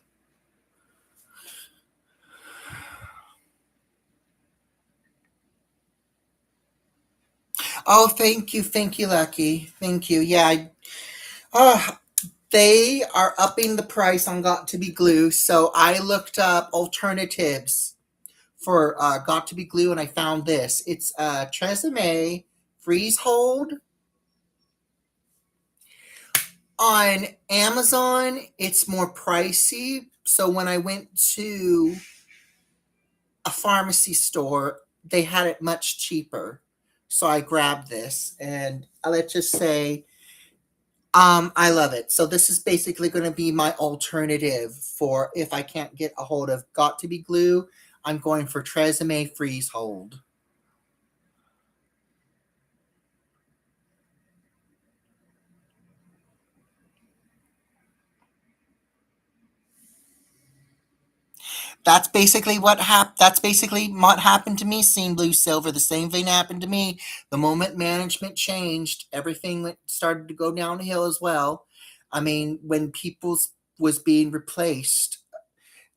Oh, thank you, Lucky, thank you. Yeah, uh, they are upping the price on Got to Be Glue, so I looked up alternatives for Got to Be Glue, and I found this. It's Tresemme Freeze Hold on Amazon. It's more pricey, so when I went to a pharmacy store, they had it much cheaper. So I grabbed this, and let's just say I love it. So this is basically going to be my alternative for if I can't get a hold of Got to Be Glue. I'm going for Tresemme Freeze Hold. That's basically what happened to me. Seeing Blue Silver, the same thing happened to me. The moment management changed, everything started to go downhill as well. I mean, when people's was being replaced,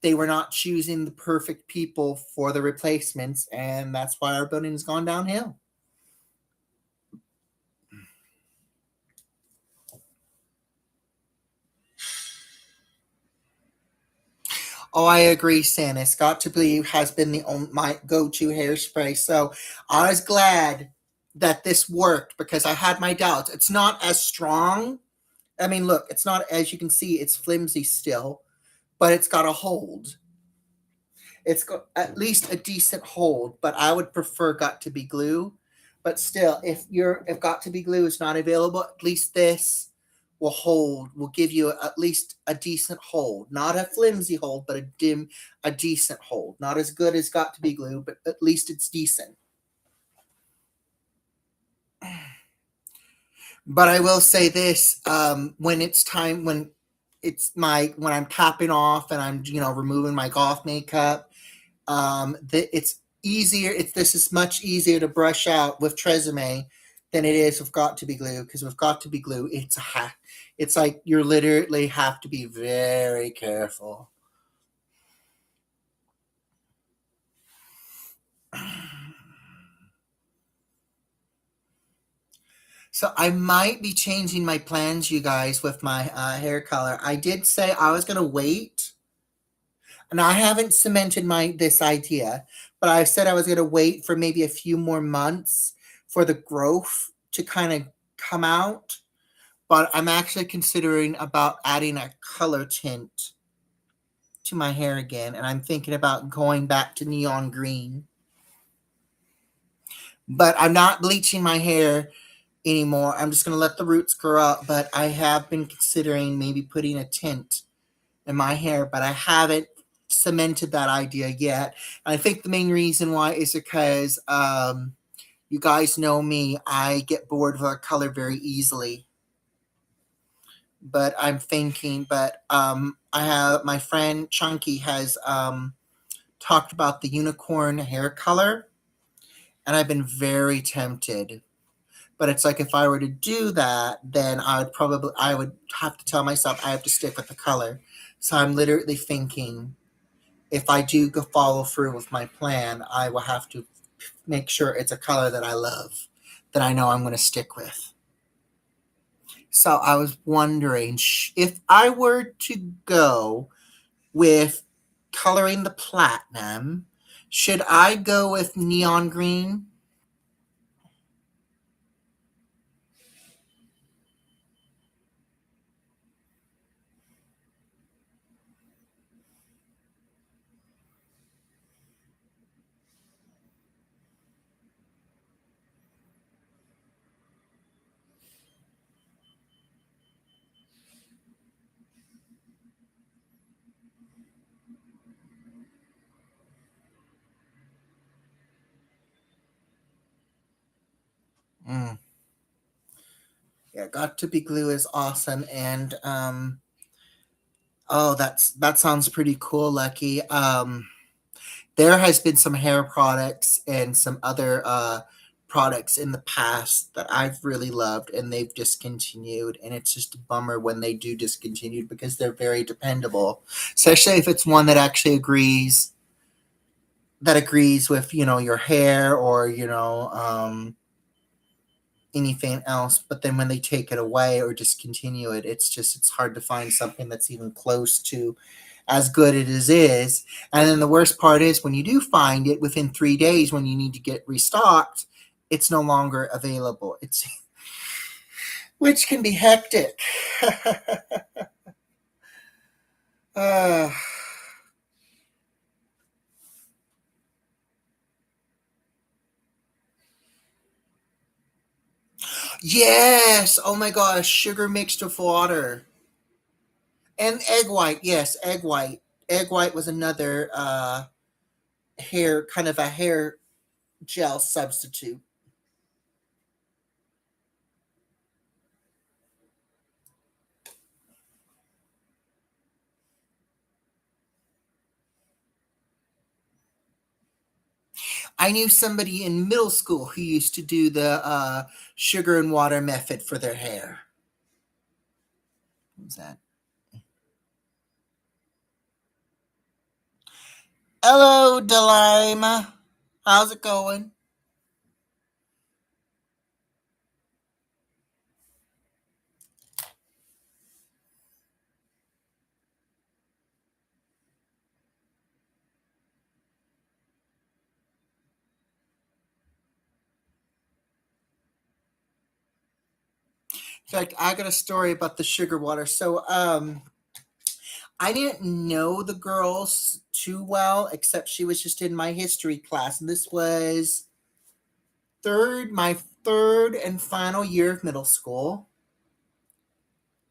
they were not choosing the perfect people for the replacements, and that's why our building's gone downhill. Oh, I agree, Santa. Got to Believe has been my go-to hairspray. So I was glad that this worked because I had my doubts. It's not as strong. I mean, look, it's not, as you can see, it's flimsy still, but it's got a hold. It's got at least a decent hold, but I would prefer Got to Be Glue. But still, if Got to Be Glue is not available, at least this will give you at least a decent hold. Not a flimsy hold, but a decent hold. Not as good as Got to Be Glue, but at least it's decent. But I will say this: when it's time, when I'm capping off and I'm removing my golf makeup, it's easier. This is much easier to brush out with Tresemme than it is with Got to Be Glue, because with Got to Be Glue, it's like you literally have to be very careful. So I might be changing my plans, you guys, with my hair color. I did say I was gonna wait, and I haven't cemented my this idea, but I said I was gonna wait for maybe a few more months for the growth to kind of come out. But I'm actually considering about adding a color tint to my hair again, and I'm thinking about going back to neon green. But I'm not bleaching my hair anymore. I'm just going to let the roots grow up, but I have been considering maybe putting a tint in my hair, but I haven't cemented that idea yet. And I think the main reason why is because You guys know me, I get bored with a color very easily. But I'm thinking, but I have my friend Chunky has talked about the unicorn hair color, and I've been very tempted. But it's like if I were to do that, then I would have to tell myself I have to stick with the color. So I'm literally thinking if I do go follow through with my plan, I will have to make sure it's a color that I love, that I know I'm going to stick with. So I was wondering if I were to go with coloring the platinum, should I go with neon green? Mm. Yeah, got to be glue is awesome, and oh, that sounds pretty cool, Lucky. There has been some hair products and some other products in the past that I've really loved, and they've discontinued, and it's just a bummer when they do discontinue because they're very dependable, especially if it's one that actually agrees with your hair or anything else. But then when they take it away or discontinue it, it's hard to find something that's even close to as good as it is. And then the worst part is when you do find it within 3 days, when you need to get restocked, it's no longer available. It's which can be hectic. uh, yes. Oh my gosh, sugar mixed with water and egg white. Yes, egg white. Egg white was another hair kind of a hair gel substitute. I knew somebody in middle school who used to do the sugar and water method for their hair. Who's that? Hello, Delima. How's it going? In fact, I got a story about the sugar water. So, I didn't know the girls too well, except she was just in my history class, and this was my third and final year of middle school.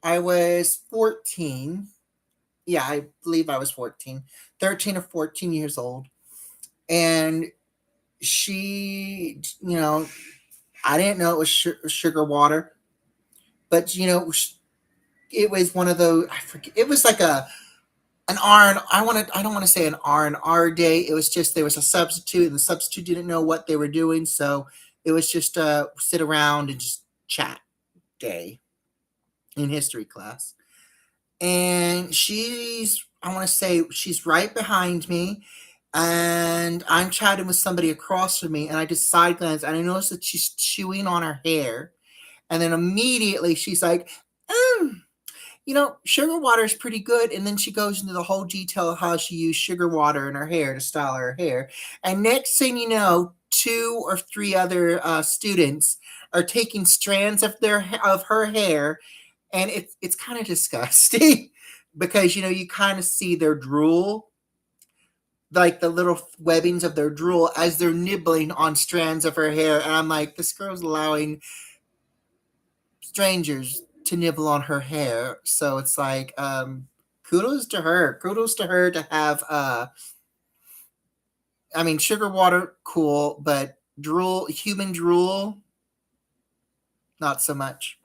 I was 14. Yeah, I believe I was 14, 13 or 14 years old. And she, I didn't know it was sugar water, but it was one of those. I forget. It was like an R and I don't want to say an R&R day. It was just there was a substitute, and the substitute didn't know what they were doing, so it was just sit around and just chat day in history class. And I want to say she's right behind me, and I'm chatting with somebody across from me, and I just side glance and I notice that she's chewing on her hair, and then immediately she's like, mm, sugar water is pretty good. And then she goes into the whole detail of how she used sugar water in her hair to style her hair. And next thing you know, two or three other students are taking strands of her hair, and it's kind of disgusting because you kind of see their drool, like the little webbings of their drool as they're nibbling on strands of her hair. And I'm like, this girl's allowing strangers to nibble on her hair. So it's like, kudos to her. Kudos to her to have I mean, sugar water, cool, but Drool, human drool, not so much.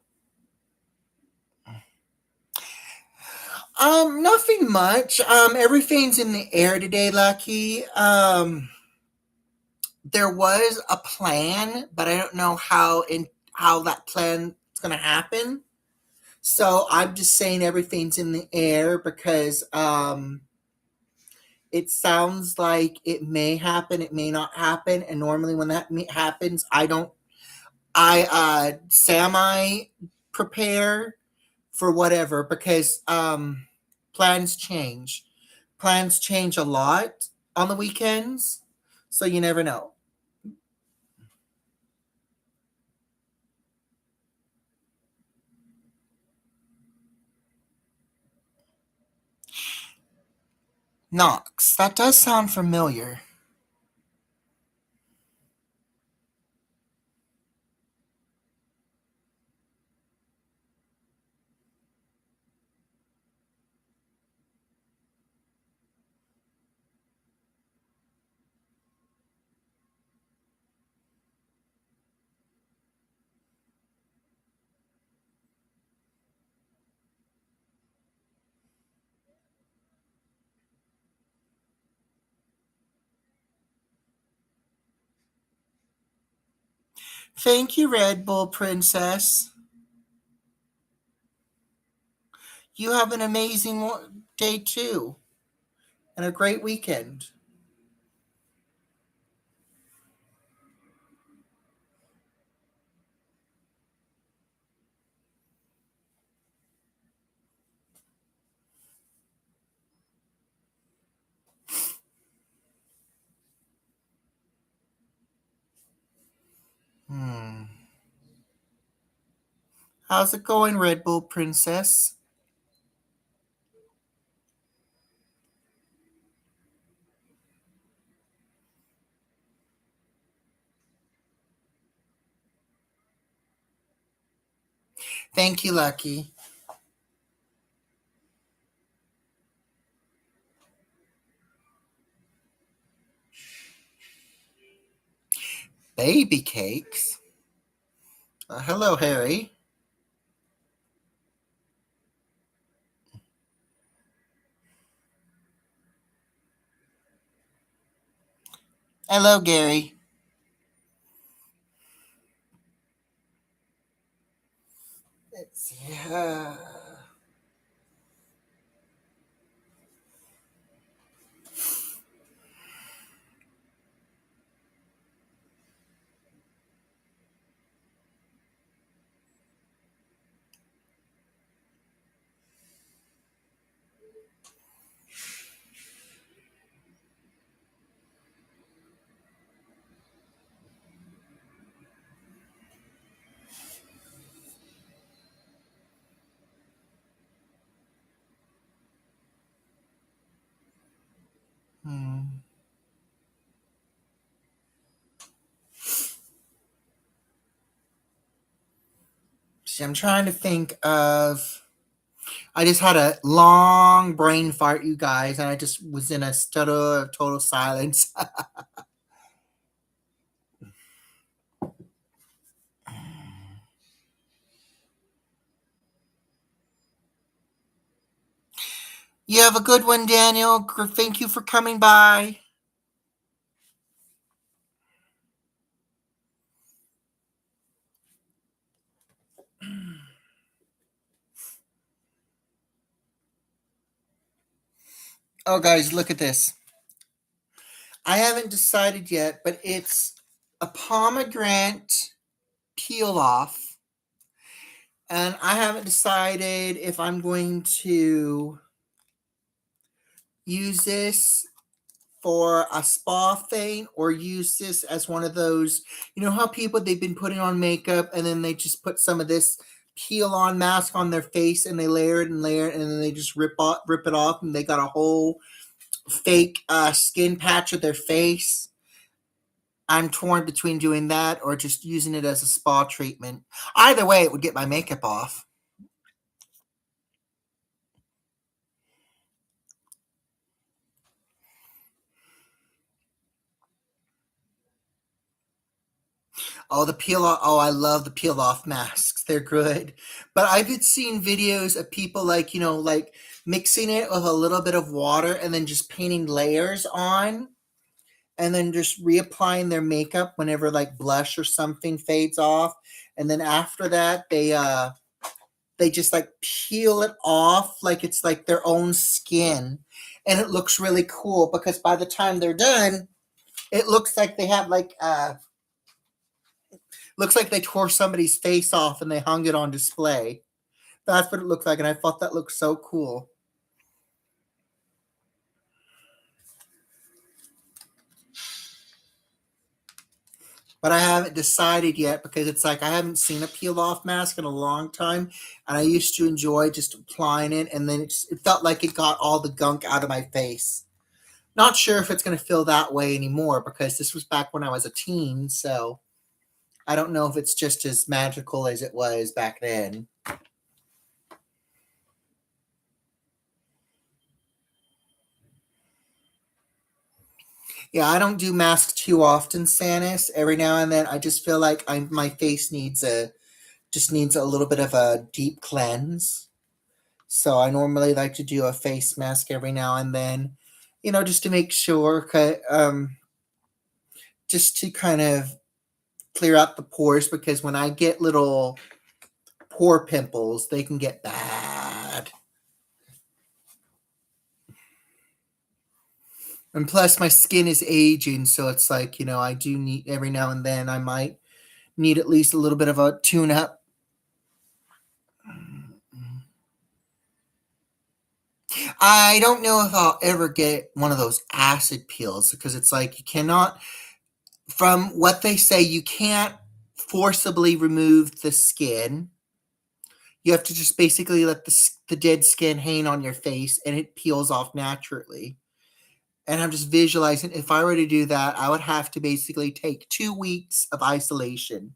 Nothing much. Everything's in the air today, Lucky. There was a plan, but I don't know how that plan is going to happen. So I'm just saying everything's in the air because it sounds like it may happen, it may not happen, and normally when that happens, I semi prepare for whatever because plans change. Plans change a lot on the weekends, so you never know. Knox, that does sound familiar. Thank you, Red Bull Princess. You have an amazing day too, and a great weekend. Hmm. How's it going, Red Bull Princess? Thank you, Lucky. Baby cakes? Hello, Harry. Hello, Gary. Let's see. Hmm. See, I'm trying to think of. I just had a long brain fart, you guys, and I just was in a stutter of total silence. You have a good one, Daniel. Thank you for coming by. Oh, guys, look at this. I haven't decided yet, but it's a pomegranate peel off. And I haven't decided if I'm going to use this for a spa thing or use this as one of those, you know how people they've been putting on makeup and then they just put some of this peel on mask on their face and they layer it and then they just rip it off and they got a whole fake skin patch of their face. I'm torn between doing that or just using it as a spa treatment. Either way, it would get my makeup off. Oh, the peel off. Oh, I love the peel off masks. They're good. But I've been seeing videos of people like, like mixing it with a little bit of water and then just painting layers on and then just reapplying their makeup whenever like blush or something fades off. And then after that, they just like peel it off like it's like their own skin. And it looks really cool because by the time they're done, it looks like they have like looks like they tore somebody's face off and they hung it on display. That's what it looked like, and I thought that looked so cool. But I haven't decided yet because it's like I haven't seen a peel off mask in a long time, and I used to enjoy just applying it, and then it felt like it got all the gunk out of my face. Not sure if it's going to feel that way anymore because this was back when I was a teen, so I don't know if it's just as magical as it was back then. Yeah, I don't do masks too often, Sanis. Every now and then, I just feel like my face needs a little bit of a deep cleanse. So I normally like to do a face mask every now and then, just to make sure, just to kind of clear out the pores because when I get little pore pimples, they can get bad. And plus, my skin is aging, so it's like, I do need every now and then, I might need at least a little bit of a tune up. I don't know if I'll ever get one of those acid peels because it's like you cannot, from what they say, you can't forcibly remove the skin. You have to just basically let the dead skin hang on your face and it peels off naturally. And I'm just visualizing if I were to do that, I would have to basically take 2 weeks of isolation.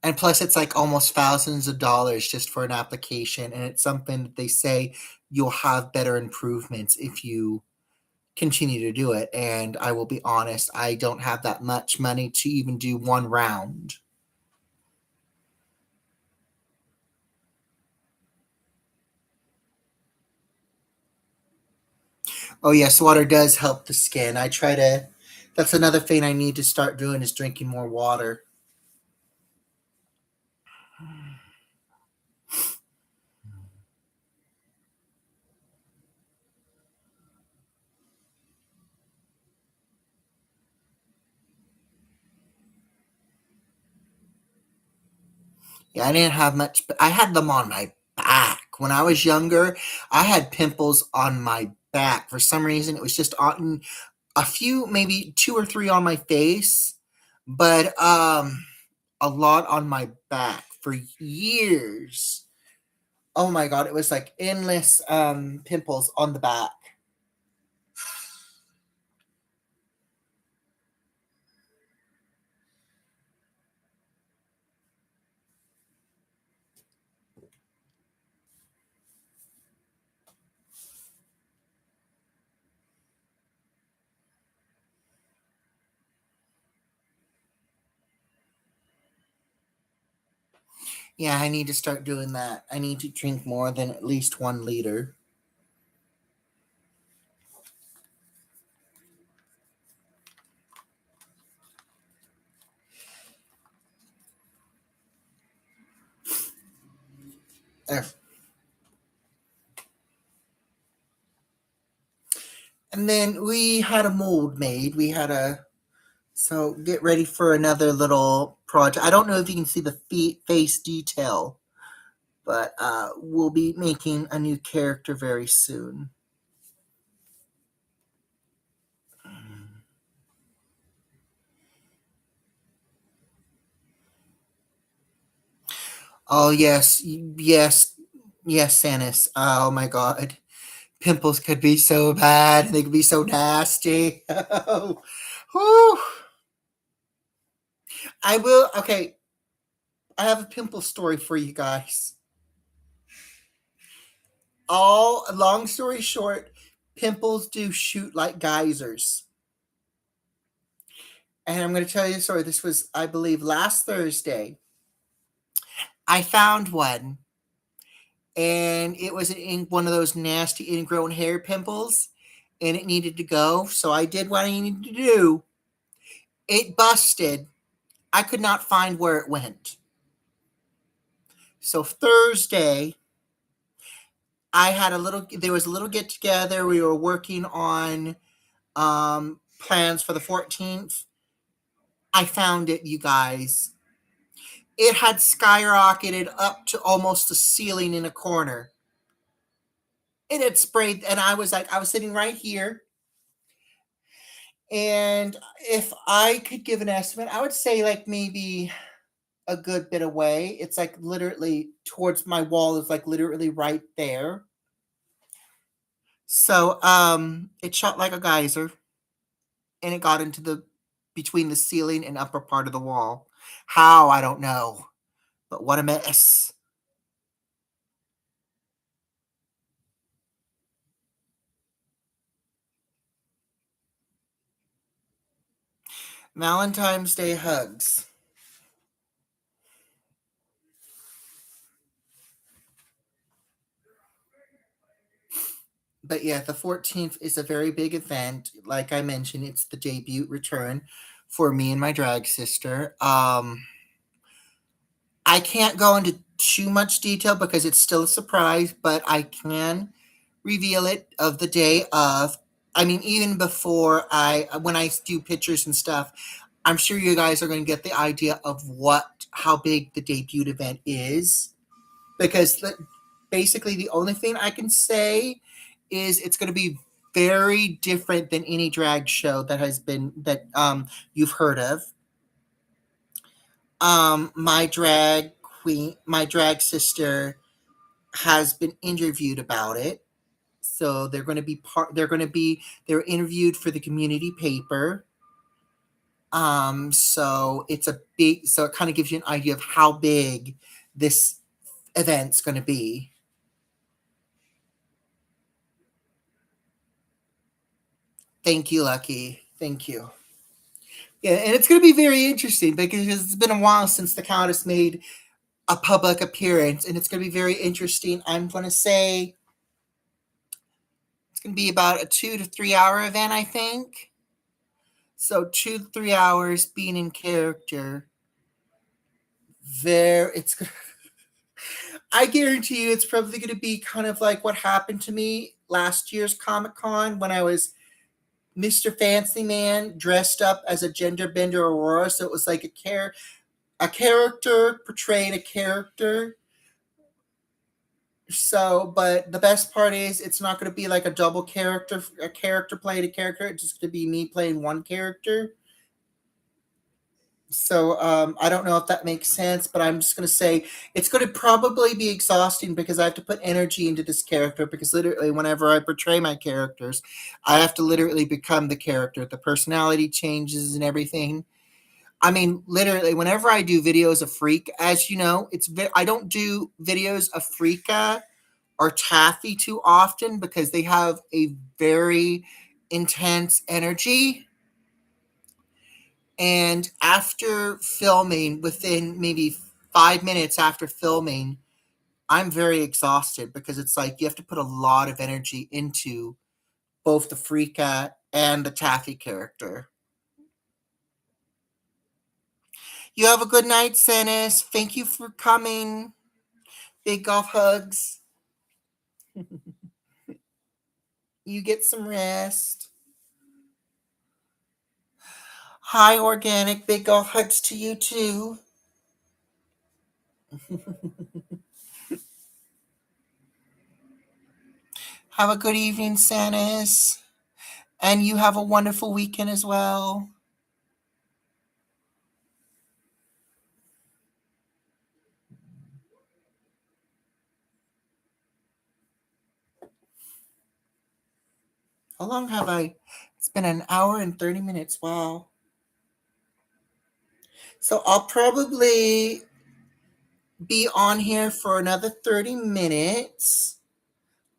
And plus, it's like almost thousands of dollars just for an application. And it's something that they say you'll have better improvements if you continue to do it. And I will be honest, I don't have that much money to even do one round. Oh, yes, water does help the skin. That's another thing I need to start doing is drinking more water. Yeah, I didn't have much, but I had them on my back. When I was younger, I had pimples on my back. For some reason, it was just on a few, maybe two or three on my face, but a lot on my back for years. Oh my god, it was like endless pimples on the back. Yeah, I need to start doing that. I need to drink more than at least 1 liter. If- And then we had a mold made. So get ready for another little project. I don't know if you can see the face detail, but we'll be making a new character very soon. Oh, yes, yes, yes, Sanis. Oh my god. Pimples could be so bad. They could be so nasty. Whew. I will. Okay, I have a pimple story for you guys. All long story short, pimples do shoot like geysers. And I'm going to tell you a story. This was, I believe, last Thursday. I found one, and it was in one of those nasty ingrown hair pimples, and it needed to go. So I did what I needed to do. It busted. I could not find where it went. So Thursday, there was a little get together. We were working on plans for the 14th. I found it, you guys. It had skyrocketed up to almost the ceiling in a corner. It had sprayed, and I was sitting right here. And if I could give an estimate, I would say like maybe a good bit away. It's like literally towards my wall, is like literally right there. So it shot like a geyser, and it got into the between the ceiling and upper part of the wall. How, I don't know. But what a mess. Valentine's Day hugs. But yeah, the 14th is a very big event. Like I mentioned, it's the debut return for me and my drag sister. I can't go into too much detail because it's still a surprise, but I can reveal it of the day of. I mean, even before when I do pictures and stuff, I'm sure you guys are going to get the idea of how big the debut event is. Because basically, the only thing I can say is it's going to be very different than any drag show that you've heard of. My drag sister has been interviewed about it. So they're interviewed for the community paper. So it kind of gives you an idea of how big this event's going to be. Thank you, Lucky. Thank you. Yeah, and it's going to be very interesting because it's been a while since the Countess made a public appearance, and it's going to be very interesting. I'm going to say it's going to be about a 2 to 3 hour event, I think. So 2 to 3 hours being in character. It's. I guarantee you, it's probably going to be kind of like what happened to me last year's Comic Con when I was Mr. Fancy Man dressed up as a gender bender Aurora. So it was like a character portrayed a character. So, but the best part is it's not going to be like a character played a character. It's just going to be me playing one character. So, I don't know if that makes sense, but I'm just going to say it's going to probably be exhausting because I have to put energy into this character because literally whenever I portray my characters, I have to literally become the character. The personality changes and everything. I mean, literally, whenever I do videos of Freak, as you know, I don't do videos of Freaka or Taffy too often because they have a very intense energy. And after filming, within maybe 5 minutes after filming, I'm very exhausted because it's like you have to put a lot of energy into both the Freaka and the Taffy character. You have a good night, Senis. Thank you for coming. Big golf hugs. You get some rest. Hi, Organic. Big golf hugs to you, too. Have a good evening, Sanis. And you have a wonderful weekend as well. How long have I? It's been an hour and 30 minutes. Wow. So I'll probably be on here for another 30 minutes.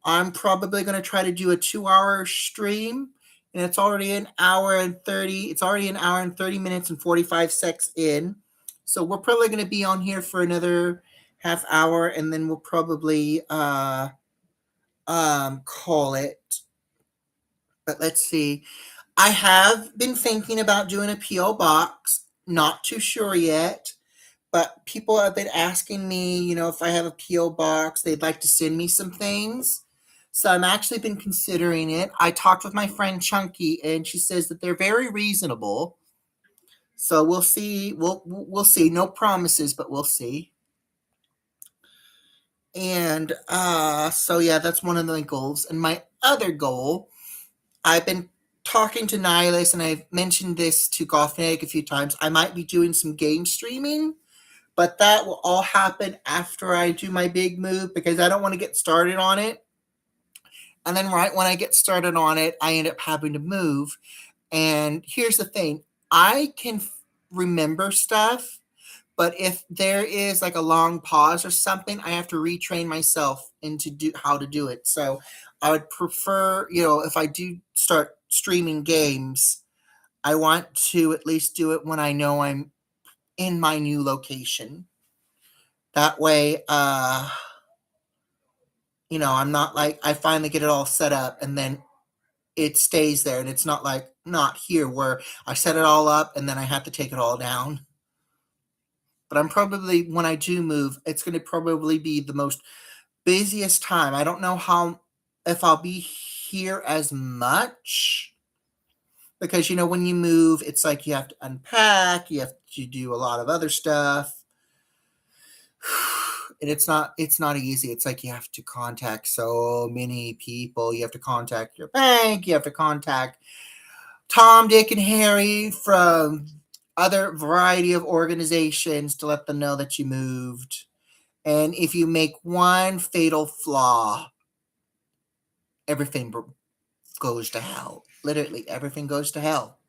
I'm probably going to try to do a 2 hour stream and it's already an hour and 30. It's already an hour and 30 minutes and 45 seconds in. So we're probably going to be on here for another half hour, and then we'll probably call it. But let's see. I have been thinking about doing a PO box. Not too sure yet, but people have been asking me, if I have a PO box, they'd like to send me some things. So I'm actually been considering it. I talked with my friend Chunky, and she says that they're very reasonable. So we'll see. We'll see. No promises, but we'll see. And so yeah, that's one of the goals. And my other goal, I've been talking to Nihilus, and I've mentioned this to Goth a few times. I might be doing some game streaming, but that will all happen after I do my big move, because I don't want to get started on it. And then right when I get started on it, I end up having to move. And here's the thing, I can remember stuff, but if there is like a long pause or something, I have to retrain myself into how to do it. So I would prefer, if I do start streaming games, I want to at least do it when I know I'm in my new location. That way, I'm not like I finally get it all set up and then it stays there, and it's not like not here where I set it all up and then I have to take it all down. But I'm probably, when I do move, it's going to probably be the most busiest time. I don't know how, if I'll be here as much, because when you move, it's like you have to unpack, you have to do a lot of other stuff. And it's not easy. It's like you have to contact so many people. You have to contact your bank, you have to contact Tom, Dick, and Harry from other variety of organizations to let them know that you moved. And if you make one fatal flaw, everything goes to hell. Literally, everything goes to hell.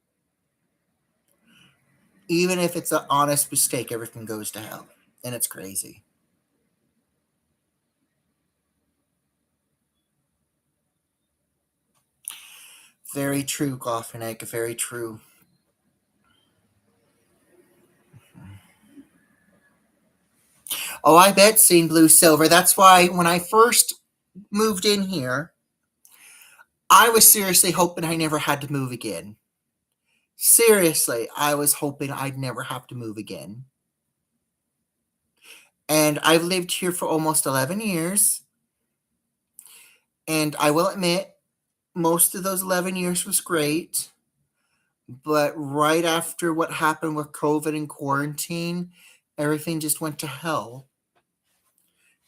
Even if it's an honest mistake, everything goes to hell. And it's crazy. Very true, Gofferneck. Very true. Oh, I bet, seen blue silver. That's why when I first moved in here, I was seriously hoping I never had to move again. Seriously, I was hoping I'd never have to move again. And I've lived here for almost 11 years. And I will admit, most of those 11 years was great. But right after what happened with COVID and quarantine, everything just went to hell.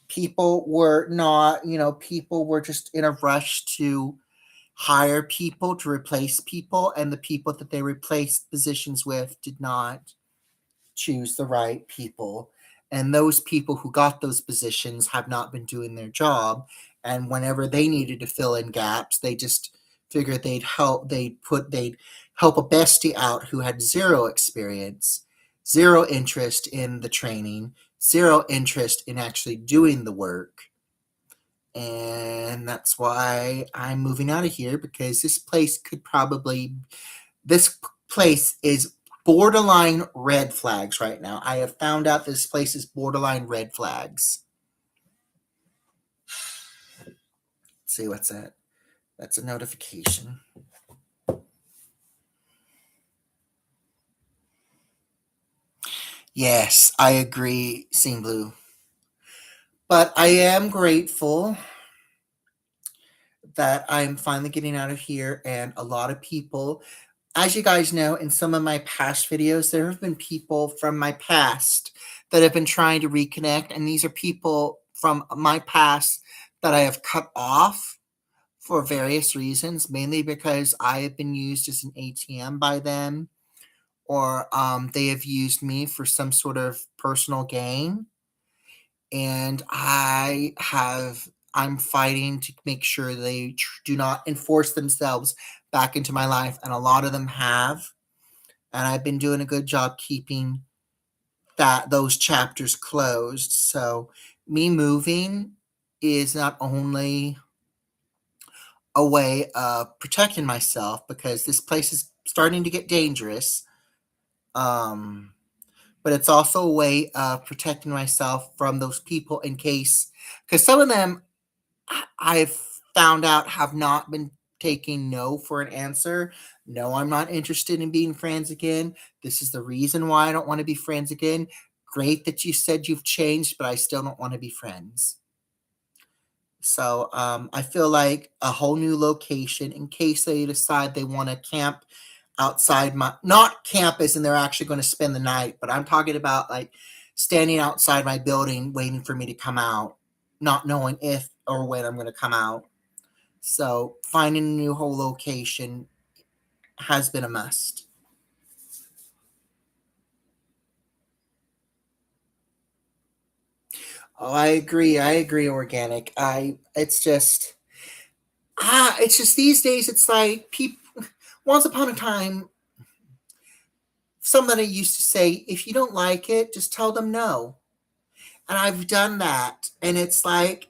People were not, people were just in a rush to hire people to replace people, and the people that they replaced positions with did not choose the right people. And those people who got those positions have not been doing their job. And whenever they needed to fill in gaps, they just figured they'd help a bestie out who had zero experience, zero interest in the training, zero interest in actually doing the work. And that's why I'm moving out of here, because this place is borderline red flags right now. I have found out this place is borderline red flags. Let's see, what's that? That's a notification. Yes, I agree, Scene Blue. But I am grateful that I'm finally getting out of here, and a lot of people, as you guys know, in some of my past videos, there have been people from my past that have been trying to reconnect, and these are people from my past that I have cut off for various reasons, mainly because I have been used as an ATM by them, or they have used me for some sort of personal gain. And I'm fighting to make sure they do not enforce themselves back into my life, and a lot of them have. And I've been doing a good job keeping those chapters closed. So me moving is not only a way of protecting myself because this place is starting to get dangerous. Um, but it's also a way of protecting myself from those people in case, because some of them I've found out have not been taking no for an answer. No, I'm not interested in being friends again. This is the reason why I don't want to be friends again. Great that you said you've changed, but I still don't want to be friends. So I feel like a whole new location in case they decide they want to camp outside my, not campus and they're actually going to spend the night, but I'm talking about like standing outside my building waiting for me to come out, not knowing if or when I'm going to come out. So finding a new whole location has been a must. Oh, I agree. I agree. Organic. I. It's just these days. It's like people. Once upon a time, somebody used to say, "If you don't like it, just tell them no." And I've done that, and it's like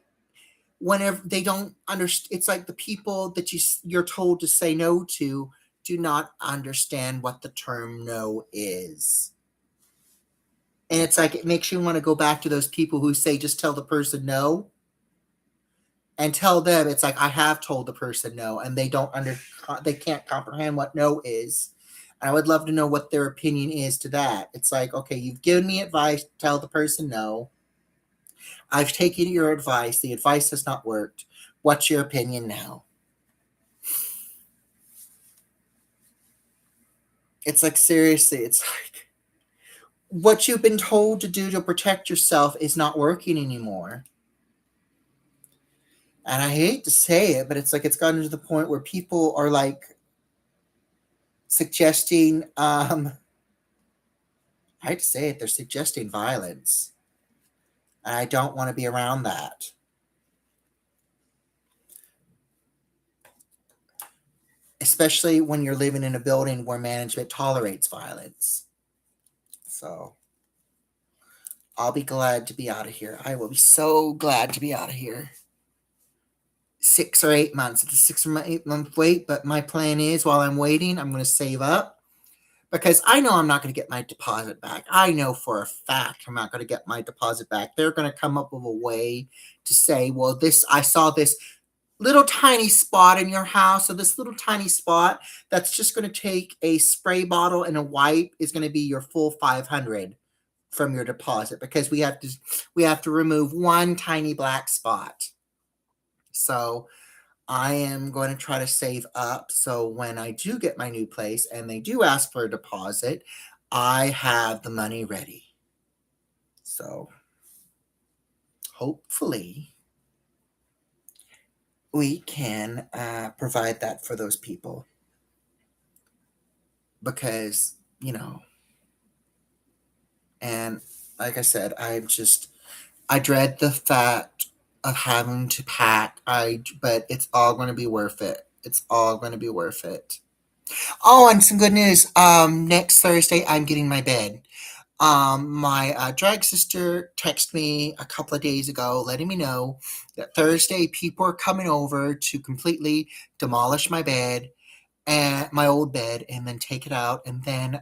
whenever they don't understand, it's like the people that you're told to say no to do not understand what the term no is. And it's like it makes you want to go back to those people who say just tell the person no and tell them it's like I have told the person no and they can't comprehend what no is. I would love to know what their opinion is to that. It's like, okay, you've given me advice, tell the person no. I've taken your advice. The advice has not worked. What's your opinion now? It's like seriously, it's like what you've been told to do to protect yourself is not working anymore. And I hate to say it, but it's like it's gotten to the point where people are like suggesting I hate to say it, they're suggesting violence. And I don't want to be around that. Especially when you're living in a building where management tolerates violence. So I'll be glad to be out of here. I will be so glad to be out of here. 6 or 8 months. It's a 6 or 8 month wait, but my plan is while I'm waiting, I'm going to save up because I know I'm not going to get my deposit back. I know for a fact I'm not going to get my deposit back. They're going to come up with a way to say, well, this, I saw this little tiny spot in your house, so this little tiny spot that's just going to take a spray bottle and a wipe is going to be your full 500 from your deposit because we have to remove one tiny black spot. So I am going to try to save up so when I do get my new place and they do ask for a deposit, I have the money ready. So hopefully we can provide that for those people because, and like I said, I dread the fact of having to pack. But it's all going to be worth it. It's all going to be worth it. Oh, and some good news. Next Thursday, I'm getting my bed. My drag sister texted me a couple of days ago, letting me know that Thursday people are coming over to completely demolish my bed and my old bed, and then take it out, and then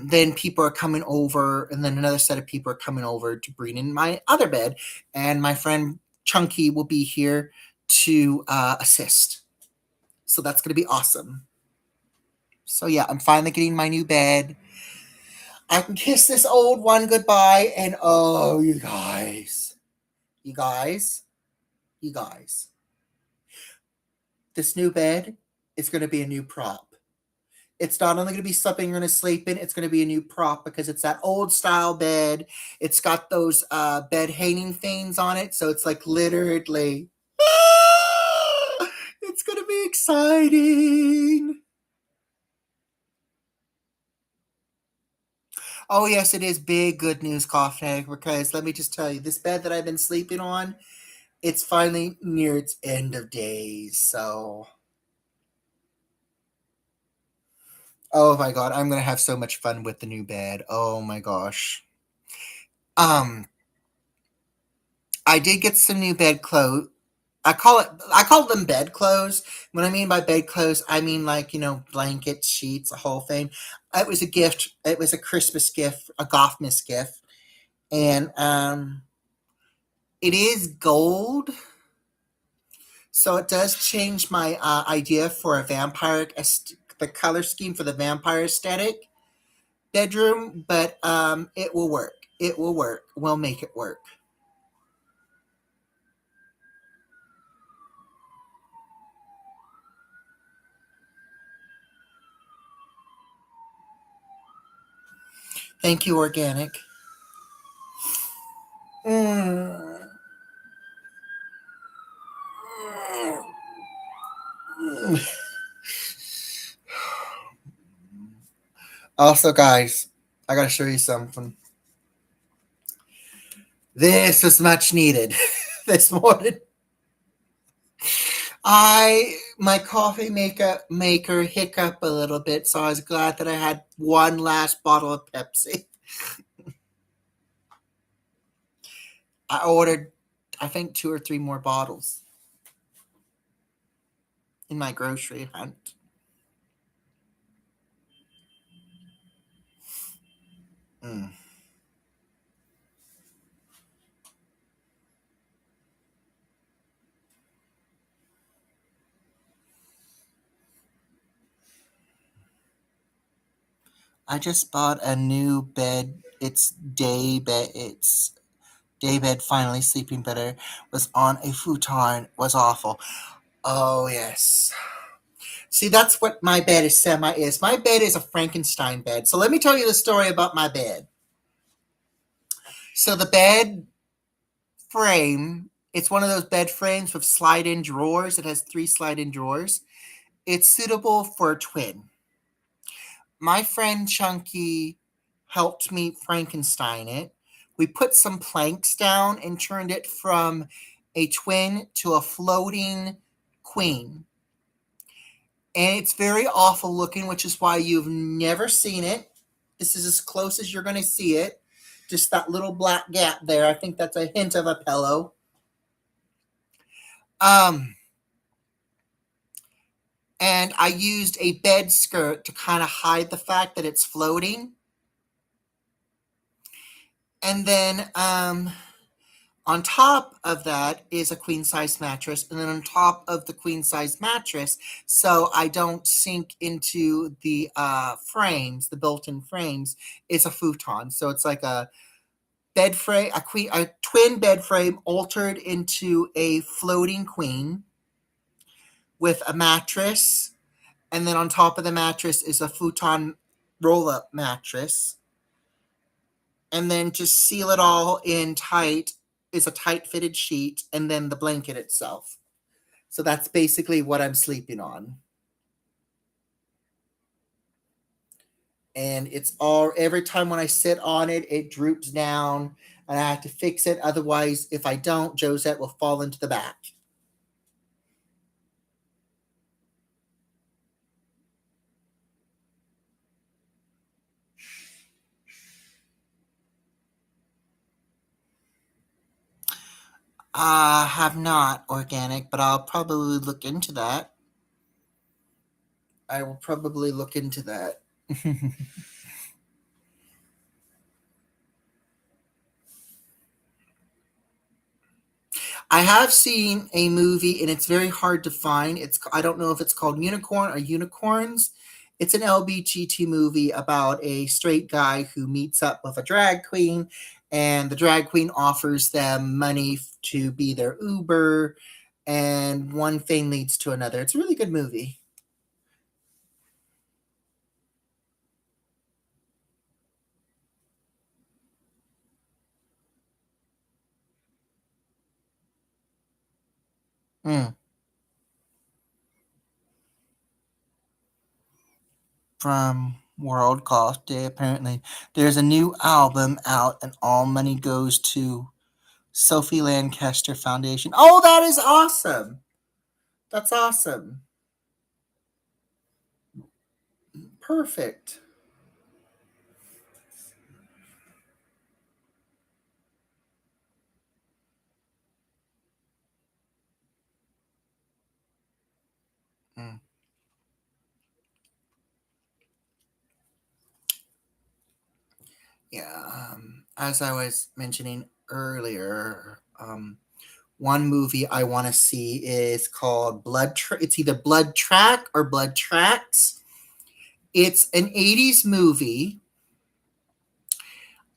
then people are coming over, and then another set of people are coming over to bring in my other bed, and my friend Chunky will be here to assist. So that's going to be awesome. So yeah, I'm finally getting my new bed. I can kiss this old one goodbye, and oh, you guys, you guys, this new bed is going to be a new prop. It's not only going to be something you're going to sleep in, it's going to be a new prop because it's that old style bed. It's got those bed hanging things on it. So it's like literally, it's going to be exciting. Oh, yes, it is big good news, Cough because let me just tell you, this bed that I've been sleeping on, it's finally near its end of days. So, oh my God, I'm going to have so much fun with the new bed. Oh my gosh. Um, I did get some new bedclothes. I call them bedclothes. What I mean by bedclothes, I mean like, blankets, sheets, a whole thing. It was a gift. It was a Christmas gift, a Gothmas gift. And it is gold, so it does change my idea for a the color scheme for the vampire aesthetic bedroom, but it will work. It will work. We'll make it work. Thank you, organic. Mm. Also, guys, I gotta show you something. This was much needed this morning. My coffee maker hiccup a little bit, so I was glad that I had one last bottle of Pepsi. I ordered, I think, two or three more bottles in my grocery hunt. Mm. I just bought a new bed. It's day bed. It's Daybed finally sleeping better. Was on a futon. Was awful. Oh yes. See, that's what my bed is semi is. My bed is a Frankenstein bed. So let me tell you the story about my bed. So the bed frame, it's one of those bed frames with slide-in drawers. It has three slide-in drawers. It's suitable for a twin. My friend Chunky helped me Frankenstein it. We put some planks down and turned it from a twin to a floating queen. And it's very awful looking, which is why you've never seen it. This is as close as you're going to see it. Just that little black gap there. I think that's a hint of a pillow. Um, and I used a bed skirt to kind of hide the fact that it's floating. And then on top of that is a queen size mattress, and then on top of the queen size mattress, so I don't sink into the frames, the built-in frames, is a futon. So it's like a bed frame, a twin bed frame altered into a floating queen with a mattress, and then on top of the mattress is a futon roll-up mattress, and then just seal it all in tight is a tight fitted sheet, and then the blanket itself. So that's basically what I'm sleeping on. And it's all every time when I sit on it, it droops down and I have to fix it. Otherwise, if I don't, Josette will fall into the back. I have not organic, but I'll probably look into that. I will probably look into that. I have seen a movie, and it's very hard to find. I don't know if it's called Unicorn or Unicorns. It's an LBGT movie about a straight guy who meets up with a drag queen, and the drag queen offers them money to be their Uber, and one thing leads to another. It's a really good movie. Mm. From World Goth Day, apparently. There's a new album out, and all money goes to Sophie Lancaster Foundation. Oh, that is awesome! That's awesome. Perfect. Mm. Yeah, as I was mentioning earlier, one movie I want to see is called It's either Blood Track or Blood Tracks. It's an 80s movie.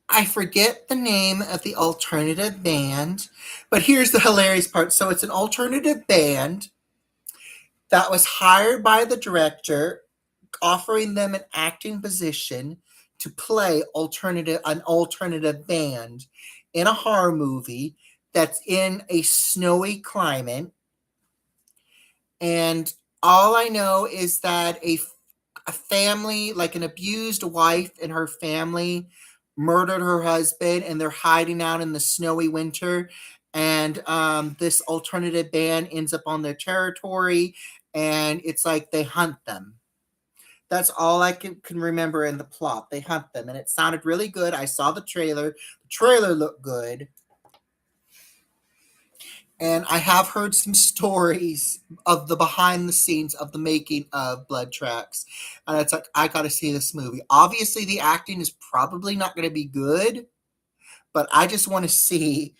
I forget the name of the alternative band, but here's the hilarious part. So it's an alternative band that was hired by the director, offering them an acting position to play an alternative band in a horror movie that's in a snowy climate. And all I know is that a family, like an abused wife and her family, murdered her husband, and they're hiding out in the snowy winter. And this alternative band ends up on their territory, and it's like they hunt them. That's all I can remember in the plot. They hunt them, and it sounded really good. I saw the trailer. The trailer looked good. And I have heard some stories of the behind the scenes of the making of Blood Tracks. And it's like, I got to see this movie. Obviously, the acting is probably not going to be good, but I just want to see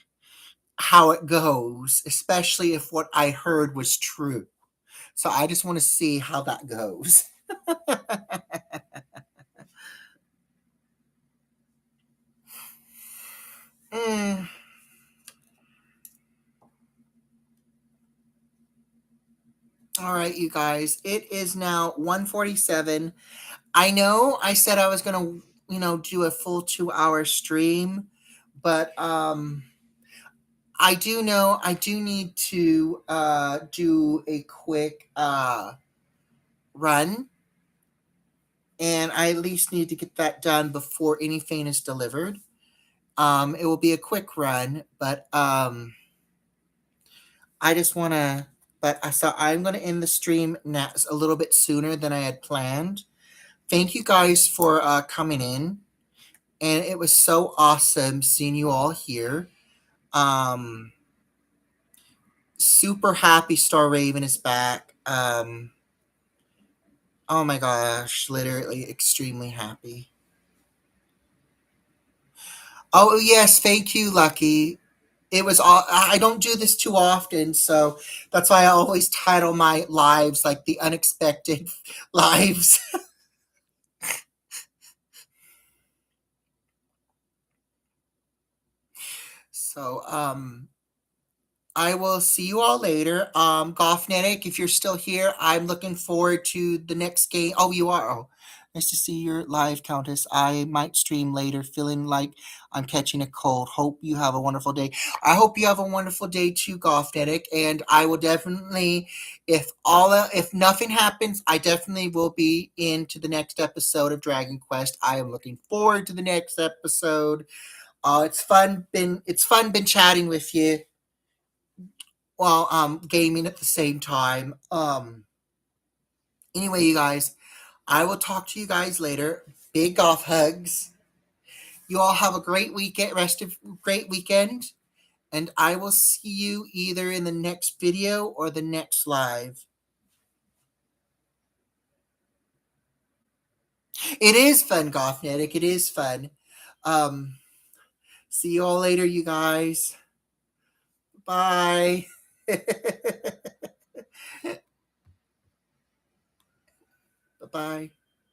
how it goes, especially if what I heard was true. So I just want to see how that goes. Mm. All right, you guys. It is now 1:47. I know I said I was going to, do a full 2-hour stream, but I do know I do need to do a quick run, and I at least need to get that done before anything is delivered. It will be a quick run, but I just want to. But so I'm going to end the stream now a little bit sooner than I had planned. Thank you guys for coming in, and it was so awesome seeing you all here. Um, Super happy Star Raven is back. Oh my gosh, literally extremely happy. Oh yes, thank you, Lucky. It was all I don't do this too often, so that's why I always title my lives like the unexpected lives. So I will see you all later. Gothnetic, if you're still here, I'm looking forward to the next game. Oh, you are. Oh, nice to see your live, Countess. I might stream later, feeling like I'm catching a cold. Hope you have a wonderful day. I hope you have a wonderful day too, Gothnetic. And I will definitely, if nothing happens, I definitely will be into the next episode of Dragon Quest. I am looking forward to the next episode. It's fun been chatting with you while gaming at the same time. Anyway, you guys, I will talk to you guys later. Big golf hugs. You all have a great weekend, and I will see you either in the next video or the next live. It is fun, Gothnetic. It is fun. Um, See you all later, you guys. Bye. Bye bye.